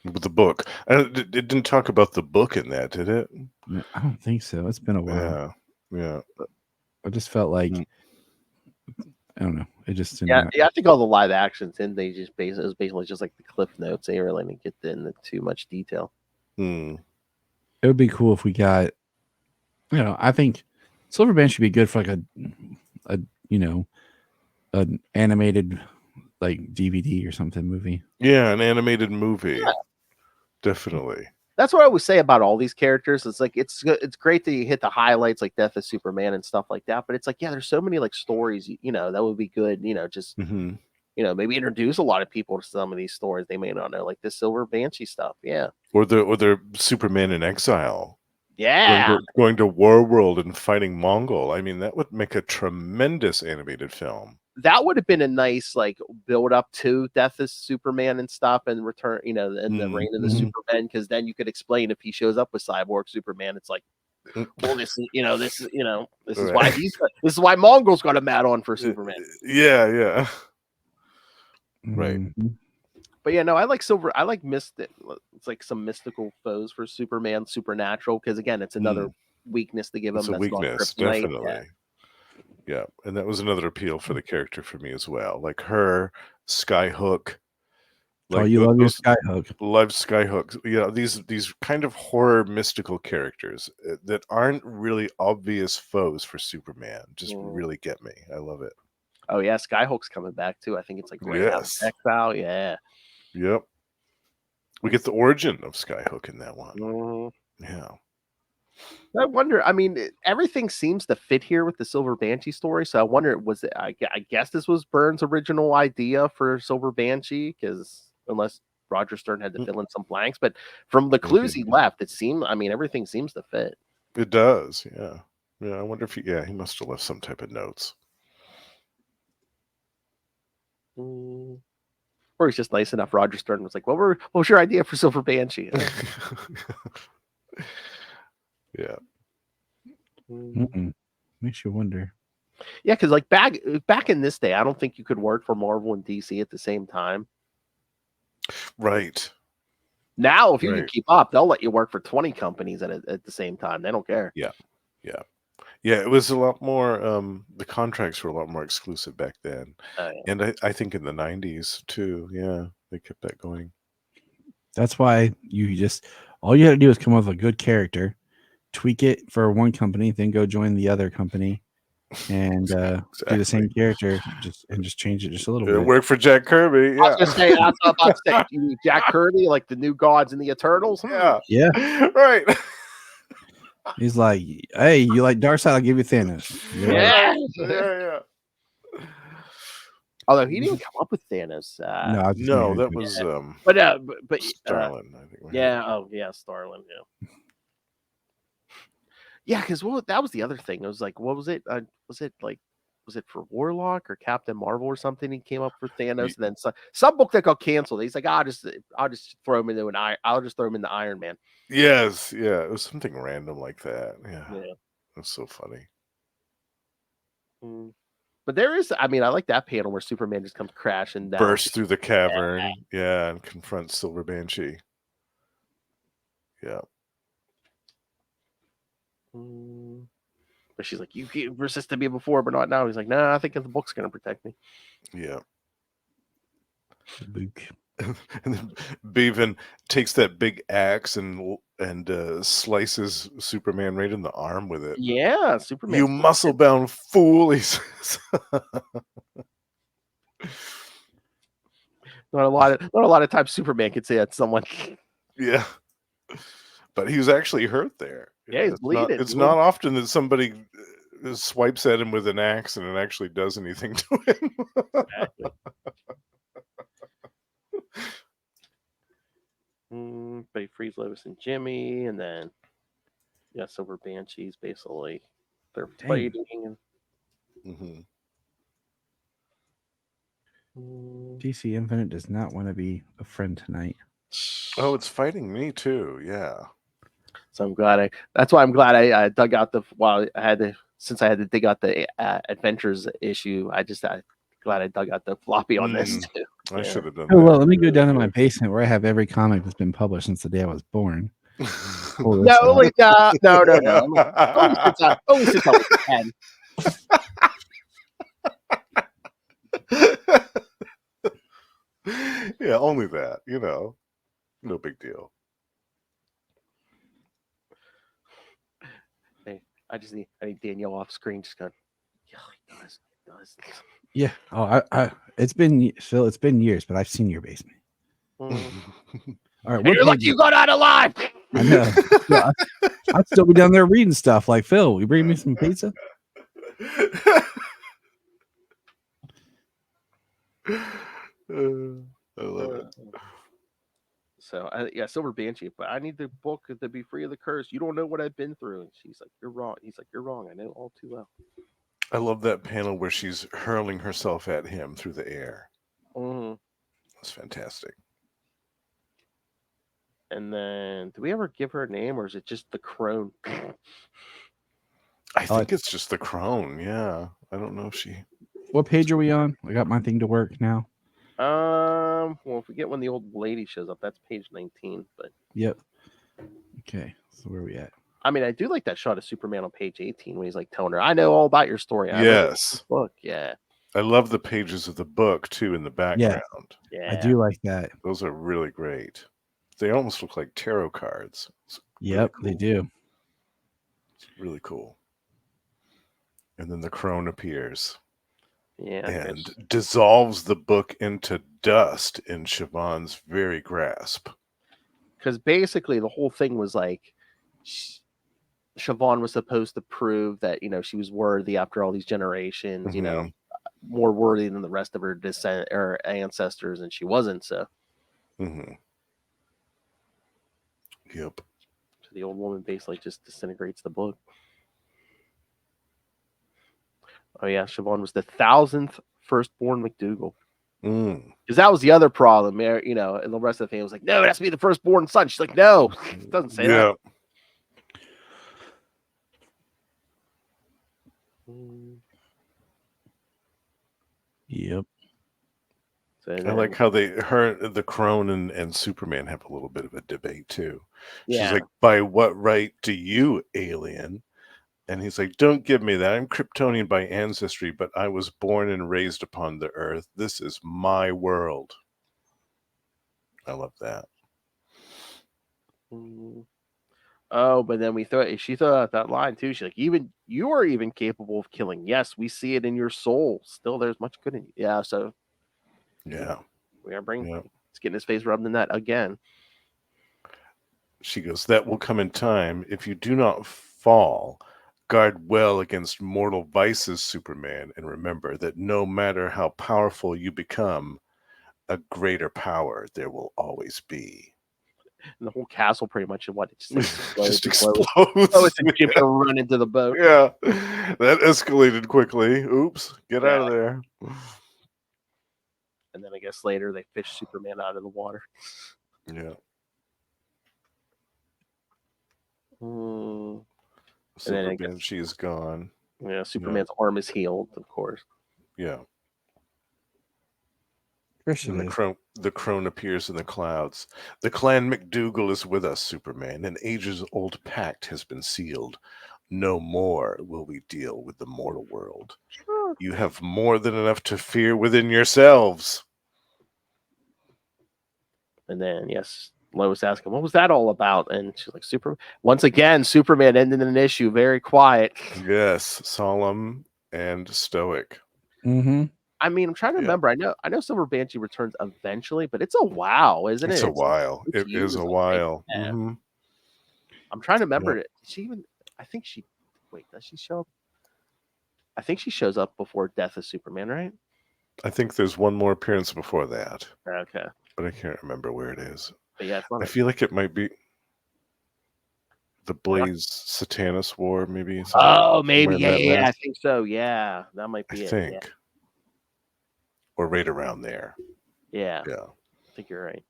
with the book, and it didn't talk about the book in that, did it? I don't think so. It's been a while. Yeah. I just felt like I don't know. It just didn't I think all the live actions and they just it was basically just like the cliff notes. They really didn't get into too much detail. It would be cool if we got, I think Silver Banshee should be good for like an animated like DVD or something movie. Yeah, an animated movie. Yeah. Definitely. That's what I would say about all these characters. It's like it's great that you hit the highlights like Death of Superman and stuff like that. But it's like, there's so many like stories, that would be good. Just maybe introduce a lot of people to some of these stories they may not know, like the Silver Banshee stuff. Yeah. Or the Superman in exile. Yeah. Going to War World and fighting Mongol. I mean, that would make a tremendous animated film. That would have been a nice like build up to Death of Superman and stuff and return, and the reign of the Superman, because then you could explain if he shows up with Cyborg Superman, it's like, well, this is why this is why Mongols got a mad on for Superman. Yeah. Right. But I like Silver. I like mystic. It's like some mystical foes for Superman, supernatural, because again, it's another weakness to give him. It's a weakness, definitely. Yeah, and that was another appeal for the character for me as well. Like her, Skyhook. Like you love your Skyhook. Love Skyhook. Yeah, these kind of horror mystical characters that aren't really obvious foes for Superman just really get me. I love it. Oh yeah, Skyhook's coming back too. I think it's like Exile. Yeah. Yep. We get the origin of Skyhook in that one. Yeah. I wonder, everything seems to fit here with the Silver Banshee story. So I wonder, was it, I guess this was Byrne's original idea for Silver Banshee, because unless Roger Stern had to fill in some blanks, but from the clues he left, it seemed, I mean, everything seems to fit. It does, yeah. Yeah, I wonder if he must have left some type of notes. Or he's just nice enough. Roger Stern was like, what was your idea for Silver Banshee? Yeah. Makes you wonder. Yeah, because like back in this day, I don't think you could work for Marvel and DC at the same time. Right. Now, if you can keep up, they'll let you work for 20 companies at the same time. They don't care. Yeah. Yeah. Yeah, it was a lot more, the contracts were a lot more exclusive back then. And I think in the 90s too, they kept that going. That's why all you had to do is come up with a good character, tweak it for one company, then go join the other company and do the same character, just change it just a little bit. Work for Jack Kirby, yeah. I was about to say, you need Jack Kirby, like the New Gods and the Eternals? Yeah. Right. He's like, hey, you like Darkseid? I'll give you Thanos. Yeah. Although he didn't come up with Thanos. No, that was but Starlin, I think. Right? Starlin, yeah, because that was the other thing. It was like, what was it? Was it for Warlock or Captain Marvel or something? He came up for Thanos, and then some book that got canceled. He's like, I'll just throw him into I'll just throw him into Iron Man. Yes, yeah, it was something random like that. Yeah, that's so funny. But there is, I mean, I like that panel where Superman just comes crashing down, bursts through the cavern, and confronts Silver Banshee. Yeah. But she's like, you resisted me before, but not now. He's like, nah, I think the book's gonna protect me. Yeah. And then Bevan takes that big axe and slices Superman right in the arm with it. Yeah, Superman. You muscle-bound fool, he says. Not a lot of times Superman could say that to someone. Yeah. But he was actually hurt there. Yeah, he's bleeding. It's not often that somebody swipes at him with an axe and it actually does anything to him. Exactly. But he frees Lois and Jimmy, and then Silver Banshees. Basically, they're fighting. DC Infinite does not want to be a friend tonight. Oh, it's fighting me too. Yeah. So I'm glad that's why I'm glad I dug out since I had to dig out the Adventures issue. I'm glad I dug out the floppy on this too. I should have done that. Well, let me go down to my basement where I have every comic that's been published since the day I was born. No. Only since I was 10. Yeah, only that, no big deal. Hey, I need Danielle off screen just going, yeah, he does. Yeah. Oh, it's been Phil. It's been years, but I've seen your basement. All right, you're lucky you got out alive. I know. Yeah, I'd still be down there reading stuff. Like, Phil, you bring me some pizza? I love it. So Silver Banshee, but I need the book to be free of the curse. You don't know what I've been through. And she's like, you're wrong. He's like, you're wrong. I know all too well. I love that panel where she's hurling herself at him through the air. That's fantastic. And then, do we ever give her a name, or is it just the crone? I think it's just the crone. Yeah, I don't know if she. What page are we on? I got my thing to work now. Well, if we get when the old lady shows up, that's page 19. But yep. Okay, so where are we at? I mean, I do like that shot of Superman on page 18 when he's like telling her, "I know all about your story." Yes. Book. Yeah. I love the pages of the book too in the background. Yeah. I do like that. Those are really great. They almost look like tarot cards. Yep, really they do. It's really cool. And then the crone appears. Yeah. And dissolves the book into dust in Siobhan's very grasp. Because basically the whole thing was like Siobhan was supposed to prove that, she was worthy after all these generations, more worthy than the rest of her descent or ancestors, and she wasn't. So Mm-hmm. Yep. So the old woman basically just disintegrates the book. Oh yeah, Siobhan was the 1,000th firstborn McDougal. Because that was the other problem, you know, and the rest of the family was like, no, it has to be the firstborn son. She's like, no, it doesn't say that. Yep. So I like how the Crone and Superman have a little bit of a debate too. Yeah. She's like, by what right do you, alien? And he's like, don't give me that. I'm Kryptonian by ancestry, but I was born and raised upon the earth. This is my world. I love that. Oh, but then she threw out that line too. She's like, even you are even capable of killing. Yes, we see it in your soul. Still, there's much good in you. Yeah, so yeah. We are It's getting his face rubbed in that again. She goes, that will come in time. If you do not fall, guard well against mortal vices, Superman, and remember that no matter how powerful you become, a greater power there will always be. And the whole castle pretty much it just explodes. Lois and Jim run into the boat. Yeah, that escalated quickly. Oops, get out of there. And then I guess later they fish Superman out of the water. Yeah. Silver Banshee is gone. Yeah, Superman's arm is healed, of course. Yeah. The crone appears in the clouds. The clan McDougal is with us, Superman. An ages-old pact has been sealed. No more will we deal with the mortal world. Sure. You have more than enough to fear within yourselves. And then, yes, Lois asked him, what was that all about? And she's like, once again, Superman ended an issue very quiet. Yes, solemn and stoic. Mm-hmm. I mean, I'm trying to remember. I know Silver Banshee returns eventually, but it's a while, isn't it? It's a while. It is a while. Mm-hmm. I'm trying to remember it. Did she even? I think she. Wait, does she show up? I think she shows up before Death of Superman, right? I think there's one more appearance before that. Okay. But I can't remember where it is. But yeah, I feel like it might be the Blaze Satanus War, maybe. Oh, maybe. Yeah, I think so. Yeah, that might be it. I think. Or right around there. Yeah. I think you're right.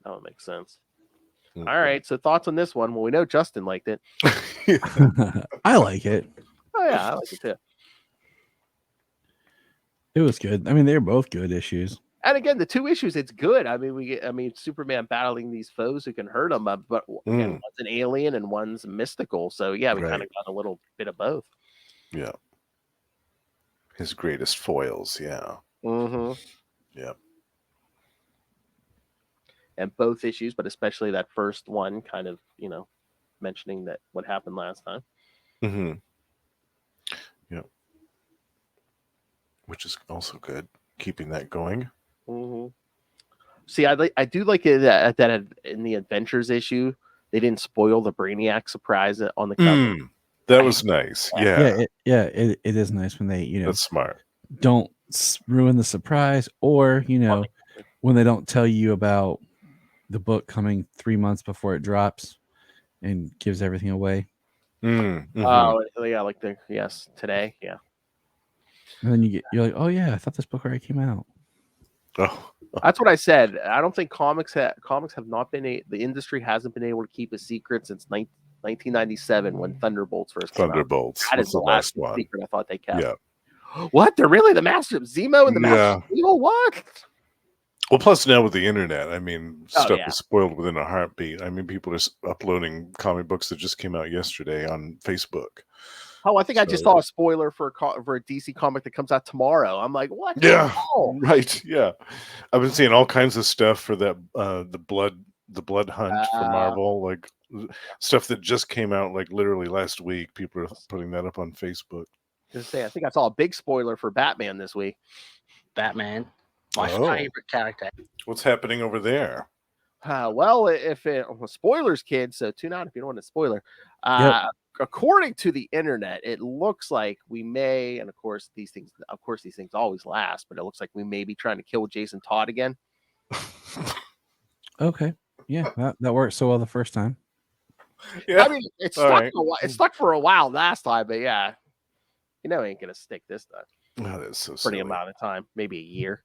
That would make sense. Mm-hmm. All right. So thoughts on this one? Well, we know Justin liked it. I like it. Oh yeah, I like it too. It was good. I mean, they're both good issues. And again, the two issues, it's good. I mean, Superman battling these foes who can hurt him, but again, one's an alien and one's mystical. So yeah, we kind of got a little bit of both. Yeah. His greatest foils, yeah. Mm-hmm. Yeah. And both issues, but especially that first one, kind of, mentioning that what happened last time. Mm-hmm. Yeah. Which is also good, keeping that going. Mm-hmm. See, I do like it that in the Adventures issue, they didn't spoil the Brainiac surprise on the cover. That was nice. Yeah. It is nice when they, that's smart. Don't ruin the surprise, or when they don't tell you about the book coming 3 months before it drops and gives everything away. Mm-hmm. Oh yeah, like today, yeah. And then you're like, oh yeah, I thought this book already came out. Oh, that's what I said. I don't think comics have not been the industry hasn't been able to keep a secret since 1997 when Thunderbolts first came out. That is the last one secret I thought they kept. Yeah. What? They're really the master of Zemo and the master of Evil? What? Well, plus now with the internet, I mean, stuff is spoiled within a heartbeat. I mean, people are uploading comic books that just came out yesterday on Facebook. Oh, I think I just saw a spoiler for a DC comic that comes out tomorrow. I'm like, what? Yeah, right. Yeah, I've been seeing all kinds of stuff for that the blood hunt for Marvel, like stuff that just came out like literally last week. People are putting that up on Facebook. I think I saw a big spoiler for Batman this week. Batman, my favorite character. What's happening over there? Well, spoilers, kids. So tune out if you don't want a spoiler. According to the internet, it looks like we may, and of course these things always last, but it looks like we may be trying to kill Jason Todd again. Okay. Yeah, that worked so well the first time. Yeah. I mean, it stuck for a while. It stuck for a while last time, but yeah, it ain't gonna stick this time. Oh, that's so Pretty silly. amount of time, maybe a year.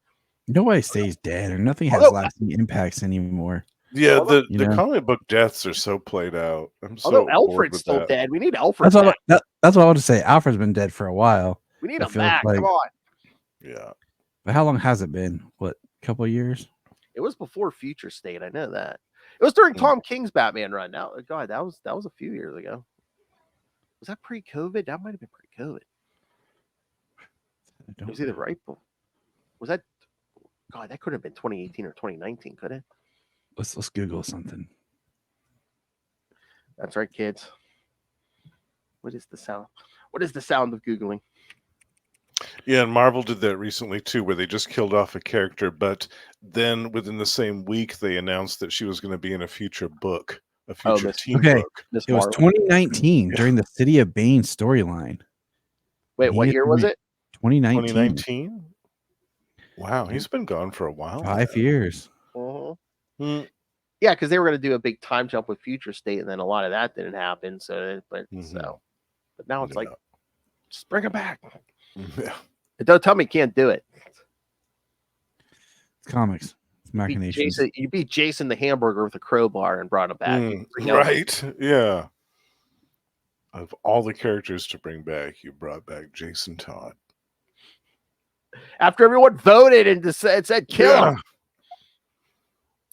Nobody stays dead, or nothing has lasting impacts anymore. Yeah, the comic book deaths are so played out. I'm so Alfred's still dead. We need Alfred back. That's what I want to say. Alfred's been dead for a while. We need him back. Come on. Yeah. But how long has it been? What, a couple of years? It was before Future State. I know that. It was during Tom King's Batman run. Now, God, that was a few years ago. Was that pre-COVID? That might have been pre-COVID. It was either right. Was that? God, that could have been 2018 or 2019. Could it? Let's Google something. That's right, kids. What is the sound? What is the sound of Googling? Yeah, and Marvel did that recently too, where they just killed off a character, but then within the same week they announced that she was going to be in a future book, a future team book. It was 2019 during the City of Bane storyline. Wait, what year was it? 2019. 2019? Wow, he's been gone for a while. 5 years. Yeah, because they were going to do a big time jump with Future State, and then a lot of that didn't happen. But now it's like, just bring it back. Yeah. Don't tell me you can't do it. It's comics. It's machinations. You beat Jason the Hamburger with a crowbar and brought him back. Right? Yeah. Of all the characters to bring back, you brought back Jason Todd. After everyone voted and said kill him.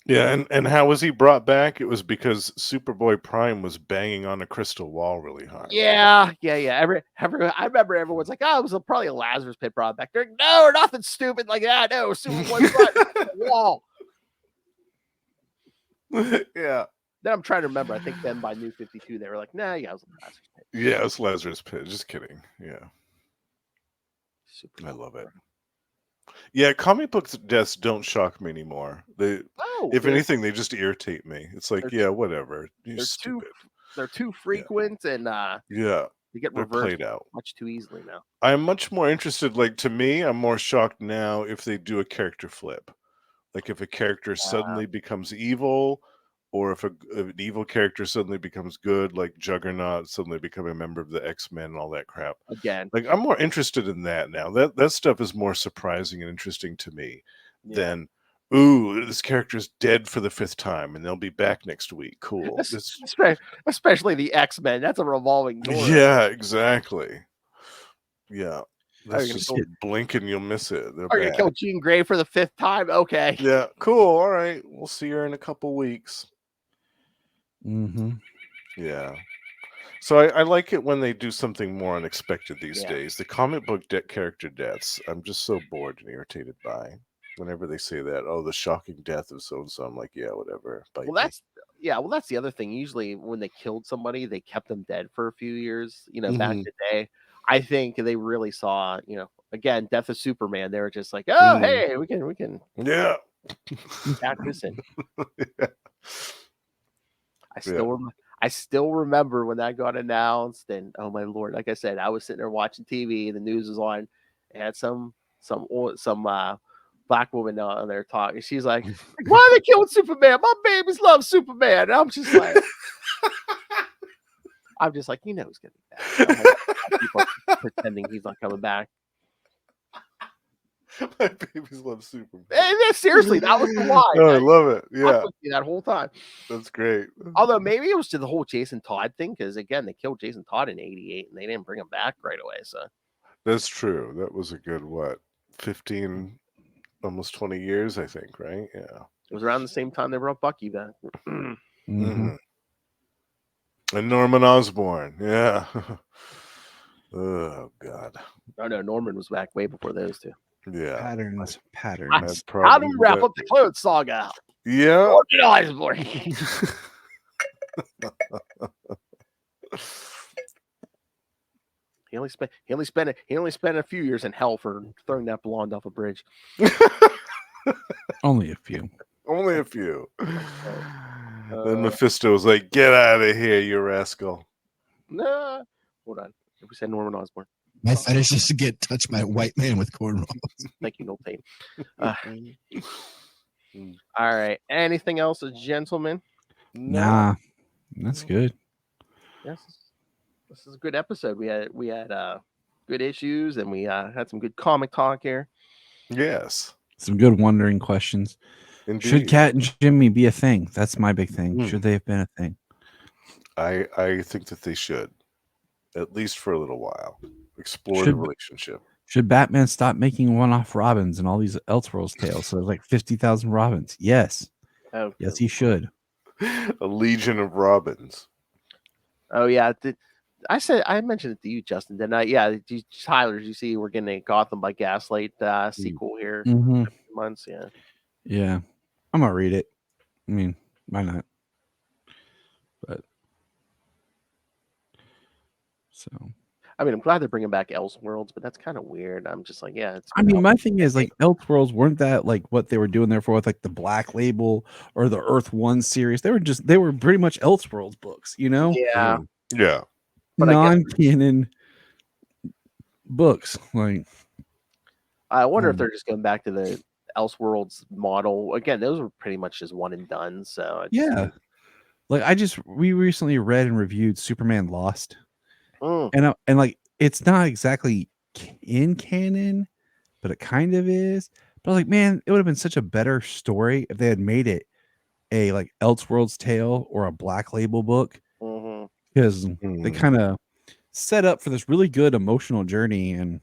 Yeah, and how was he brought back? It was because Superboy Prime was banging on a crystal wall really hard. Yeah. I remember everyone's like, "Oh, it was probably a Lazarus Pit brought back." They're like, "No, nothing stupid like that. No, Superboy Prime on the wall." Yeah. Then I'm trying to remember. I think then by New 52, they were like, "Nah, yeah, it was a Lazarus Pit." Yeah, it's Lazarus Pit. Just kidding. Yeah. I love it. Yeah, comic book deaths don't shock me anymore. If anything, they just irritate me. It's like, whatever. You're stupid. They're too frequent, and they get reversed played out much too easily now. I'm much more interested. Like, to me, I'm more shocked now if they do a character flip. Like if a character suddenly becomes evil, or if an evil character suddenly becomes good, like Juggernaut suddenly become a member of the X-Men and all that crap. Again, like I'm more interested in that now. That stuff is more surprising and interesting to me than, ooh, this character's dead for the 5th time and they'll be back next week. Cool. Especially the X-Men. That's a revolving door. Yeah, exactly. Yeah. That's just blink and you'll miss it. They're going to kill Jean Grey for the 5th time? Okay. Yeah, cool. All right. We'll see her in a couple weeks. Yeah. So I like it when they do something more unexpected these days. The comic book character deaths, I'm just so bored and irritated by. Whenever they say that, oh, the shocking death of so-and-so, I'm like, yeah, whatever. That's the other thing. Usually when they killed somebody, they kept them dead for a few years, back in the day. I think they really saw, again, Death of Superman. They were just like, oh, hey, we can. Yeah. Back this in. I still remember when that got announced, and oh my Lord, like I said, I was sitting there watching TV, the news was on, and had some black woman on there talking. She's like, why are they killing Superman? My babies love Superman. And I'm just like, he's gonna be back. People pretending he's not coming back. My babies love Superman. Seriously, that was the line. Oh, I love it. Yeah, that whole time. That's great. Although maybe it was to the whole Jason Todd thing, because again, they killed Jason Todd in '88, and they didn't bring him back right away. So that's true. That was a good 15, almost 20 years, I think. Right? Yeah. It was around the same time they brought Bucky back. And Norman Osborn. Yeah. Oh God. Oh no, Norman was back way before those two. Yeah. Patterns. How do we wrap up the Clone Saga? Yeah. Norman Osborn. He only spent a few years in hell for throwing that blonde off a bridge. Only a few. Only a few. Then Mephisto was like, "Get out of here, you rascal." Nah. Hold on. We said Norman Osborn. My fetish is to get touched by a white man with cornrows. Thank you, no pain. All right. Anything else, gentlemen? Nah, that's good. Yes, this is a good episode. We had good issues, and we had some good comic talk here. Yes. Some good wondering questions. Indeed. Should Cat and Jimmy be a thing? That's my big thing. Should they have been a thing? I think that they should, at least for a little while, explore the relationship. Should Batman stop making one-off Robins and all these Elseworlds tales? So there's like 50,000 Robins. Yes. Oh, yes, he should. A legion of Robins. Oh yeah, I mentioned it to you, Justin, didn't I? Yeah, Tyler, you see, we're getting a Gotham by Gaslight sequel here. Mm-hmm. Months, yeah. Yeah, I'm gonna read it. I mean, why not? But so, I mean, I'm glad they're bringing back Elseworlds, but that's kind of weird. I'm just like, yeah. I mean, my thing is like Elseworlds weren't that like what they were doing there for with like the Black Label or the Earth One series. They were pretty much Elseworlds books, you know? Yeah, yeah. But non-canon books. Like, I wonder if they're just going back to the Elseworlds model again. Those were pretty much just one and done. So yeah, like we recently read and reviewed Superman Lost, and like it's not exactly in canon, but it kind of is. But like, man, it would have been such a better story if they had made it a like Elseworlds tale or a Black Label book, because they kind of set up for this really good emotional journey, and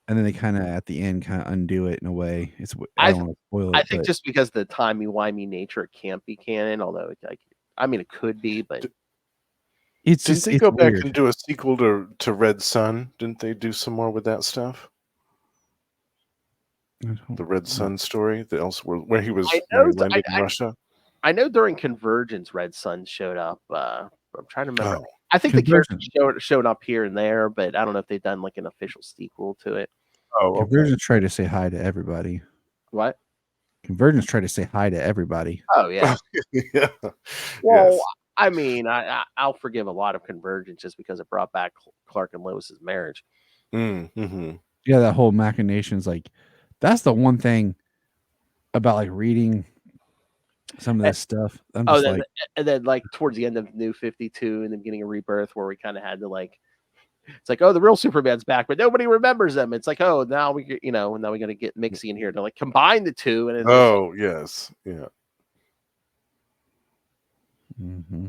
then they kind of at the end kind of undo it in a way. I don't want to spoil it. I think just because the timey-wimey nature, it can't be canon. Although, it could be, but it's Didn't just they go back and do a sequel to Red Sun? Didn't they do some more with that stuff? The Red Sun story, the Elseworld, where he was landing in Russia. I know during Convergence, Red Sun showed up. I'm trying to remember. Oh. I think the characters showed up here and there, but I don't know if they've done like an official sequel to it. Oh, Convergence tried to say hi to everybody. What? Convergence tried to say hi to everybody. Oh yeah. Yeah. Well, yes. I mean, I'll forgive a lot of Convergence just because it brought back Clark and Lois's marriage. Mm-hmm. Yeah, that whole machinations, like that's the one thing about like reading some of this stuff. I'm just and then like towards the end of New 52 and the beginning of Rebirth, where we kind of had to like, it's like, oh, the real Superman's back, but nobody remembers them. It's like, oh, now we got to get Mixie in here to like combine the two. And it's yes, yeah. Mm-hmm.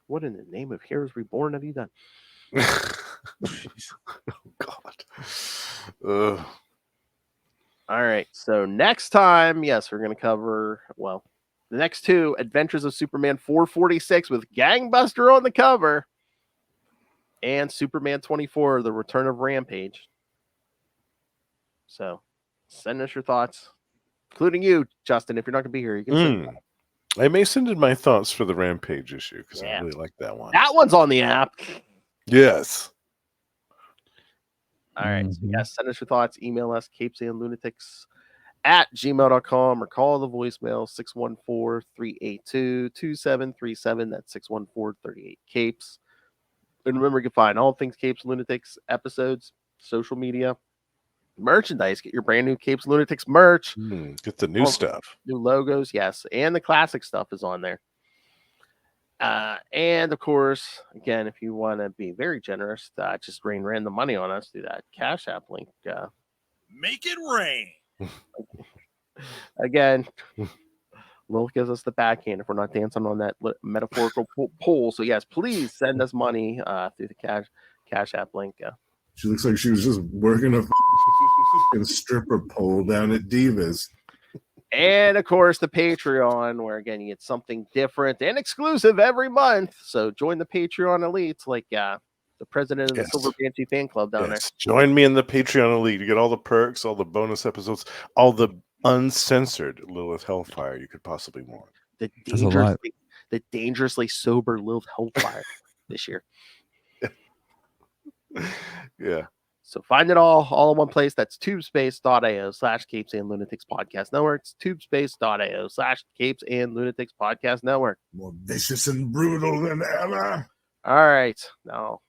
What in the name of Heroes Reborn have you done? Oh God. All right, so next time, yes, we're going to cover, the next two, Adventures of Superman 446 with Gangbuster on the cover, and Superman 24, The Return of Rampage. So, send us your thoughts, including you, Justin. If you're not going to be here, you can send them. I may send in my thoughts for the Rampage issue, because I really like that one. That one's on the app. Yes. All right. So yes, send us your thoughts. Email us, CapesandLunatics@gmail.com, or call the voicemail 614-382-2737. That's 614-38-CAPES. And remember, you can find all things Capes and Lunatics episodes, social media, merchandise. Get your brand new Capes and Lunatics merch. Get the new stuff. New logos, yes. And the classic stuff is on there. And of course, again, if you want to be very generous, just rain random money on us through that Cash App link. Make it rain. Again, Lil gives us the backhand if we're not dancing on that metaphorical pole. So yes, please send us money through the Cash App link. She looks like she was just working a stripper pole down at Divas. And of course, the Patreon, where again you get something different and exclusive every month. So join the Patreon elites, like the president of the Silver Banshee fan club down there. Join me in the Patreon elite. You get all the perks, all the bonus episodes, all the uncensored Lilith Hellfire you could possibly want. The dangerously sober Lilith Hellfire this year. Yeah. So find it all in one place. That's tubespace.io/Capes and Lunatics Podcast Network. It's tubespace.io/Capes and Lunatics Podcast Network. More vicious and brutal than ever. All right. Now,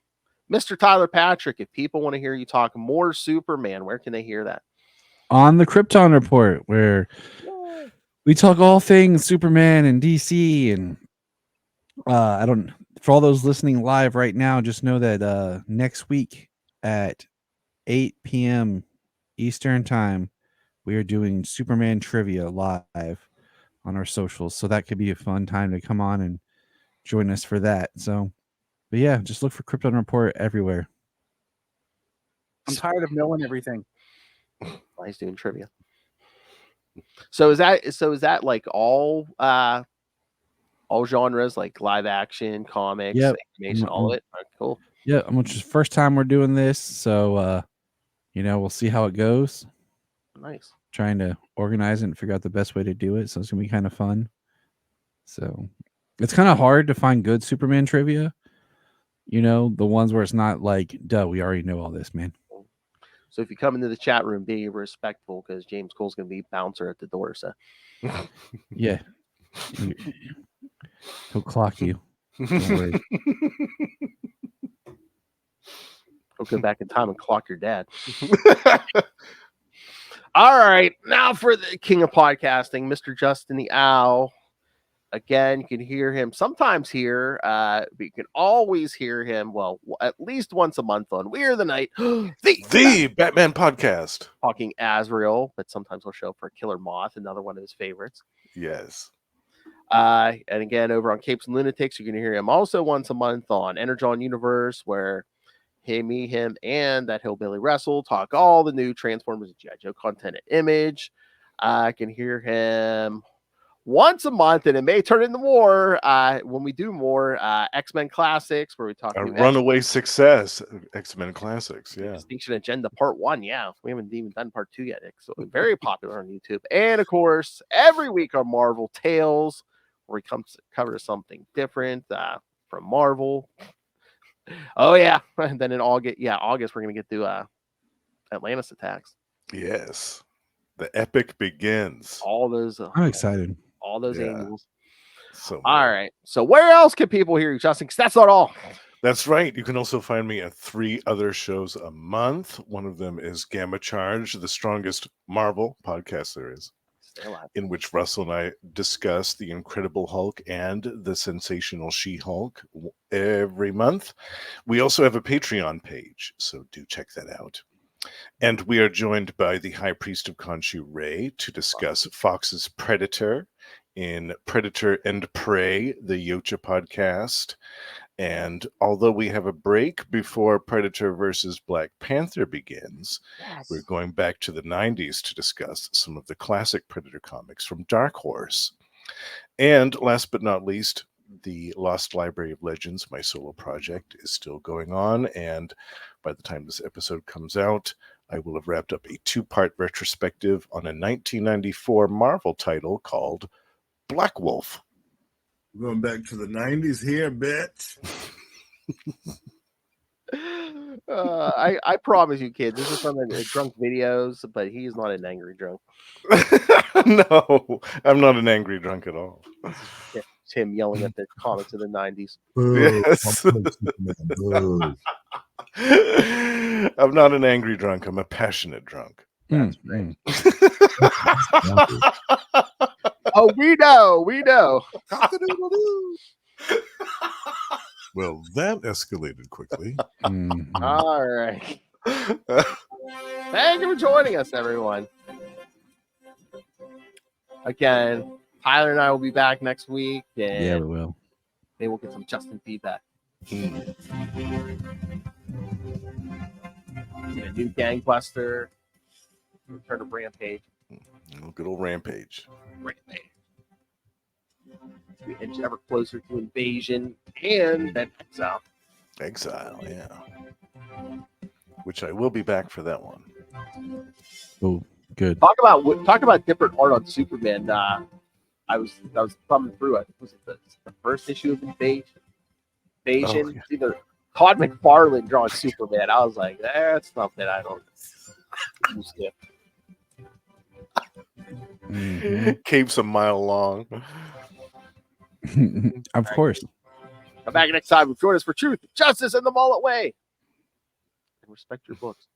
Mr. Tyler Patrick, if people want to hear you talk more Superman, where can they hear that? on the Krypton Report, where we talk all things Superman and DC. And I don't, for all those listening live right now, just know that next week at 8 p.m. Eastern time, we are doing Superman trivia live on our socials. So that could be a fun time to come on and join us for that. So, but yeah, just look for Krypton Report everywhere. I'm tired of knowing everything. He's doing trivia. So is that like all genres, like live action, comics, animation, all of it? All right, cool. Yeah, which is the first time we're doing this, so we'll see how it goes. Nice. Trying to organize it and figure out the best way to do it, so it's gonna be kind of fun. So it's kind of hard to find good Superman trivia. The ones where it's not like, duh, we already know all this, man. So if you come into the chat room, be respectful because James Cole's going to be bouncer at the door. So yeah, he'll clock you. Don't worry. He'll go back in time and clock your dad. All right, now for the king of podcasting, Mr. Justin the Owl. Again, you can hear him sometimes here, but you can always hear him, well, at least once a month on We Are the Night, the Batman podcast. Talking Azrael, but sometimes he'll show up for Killer Moth, another one of his favorites. Yes. And again, over on Capes and Lunatics, you can hear him also once a month on Energon Universe, where him, and that Hillbilly Wrestle talk all the new Transformers and G.I. Joe content and Image. I can hear him once a month, and it may turn into more when we do more X-Men Classics, where we talk a runaway success X-Men Classics. Yeah, Distinction Agenda Part 1. Yeah, we haven't even done Part 2 yet. So very popular on YouTube, and of course, every week on Marvel Tales, where he covers something different from Marvel. Oh yeah, and then in August, we're gonna get to Atlantis Attacks. Yes, the epic begins. All those. I'm excited. All those angles. So all right. So where else can people hear you, Justin? Because that's not all. That's right. You can also find me at 3 other shows a month. One of them is Gamma Charge, the strongest Marvel podcast there is, in which Russell and I discuss the Incredible Hulk and the Sensational She-Hulk every month. We also have a Patreon page, so do check that out. And we are joined by the High Priest of Khonshu, Ray, to discuss Fox's Predator in Predator and Prey, the Yocha podcast. And although we have a break before Predator versus Black Panther begins, we're going back to the 90s to discuss some of the classic Predator comics from Dark Horse. And last but not least, the Lost Library of Legends, my solo project, is still going on. And by the time this episode comes out, I will have wrapped up a 2-part retrospective on a 1994 Marvel title called Black Wolf. Going back to the 90s here, bitch. I promise you, kids, this is from drunk videos, but he's not an angry drunk. No, I'm not an angry drunk at all. It's him yelling at the comics of the 90s. Yes. I'm not an angry drunk. I'm a passionate drunk. That's right. Oh, we know. Well, that escalated quickly. All right. Thank you for joining us, everyone. Again, Tyler and I will be back next week. And yeah, we will. Maybe we'll get some Justin feedback. A new gangbuster. Return to Rampage. Good old Rampage. We edge ever closer to Invasion and then Exile. Exile, yeah. Which I will be back for that one. Oh, good. Talk about different art on Superman. I was thumbing through it. Was it the first issue of Invasion? Oh, yeah. It's either Todd McFarlane drawing Superman. I was like, that's something I don't skip. Cape's a mile long. Of course. Come back next time. Join us for truth, justice, and the mullet way. And respect your books.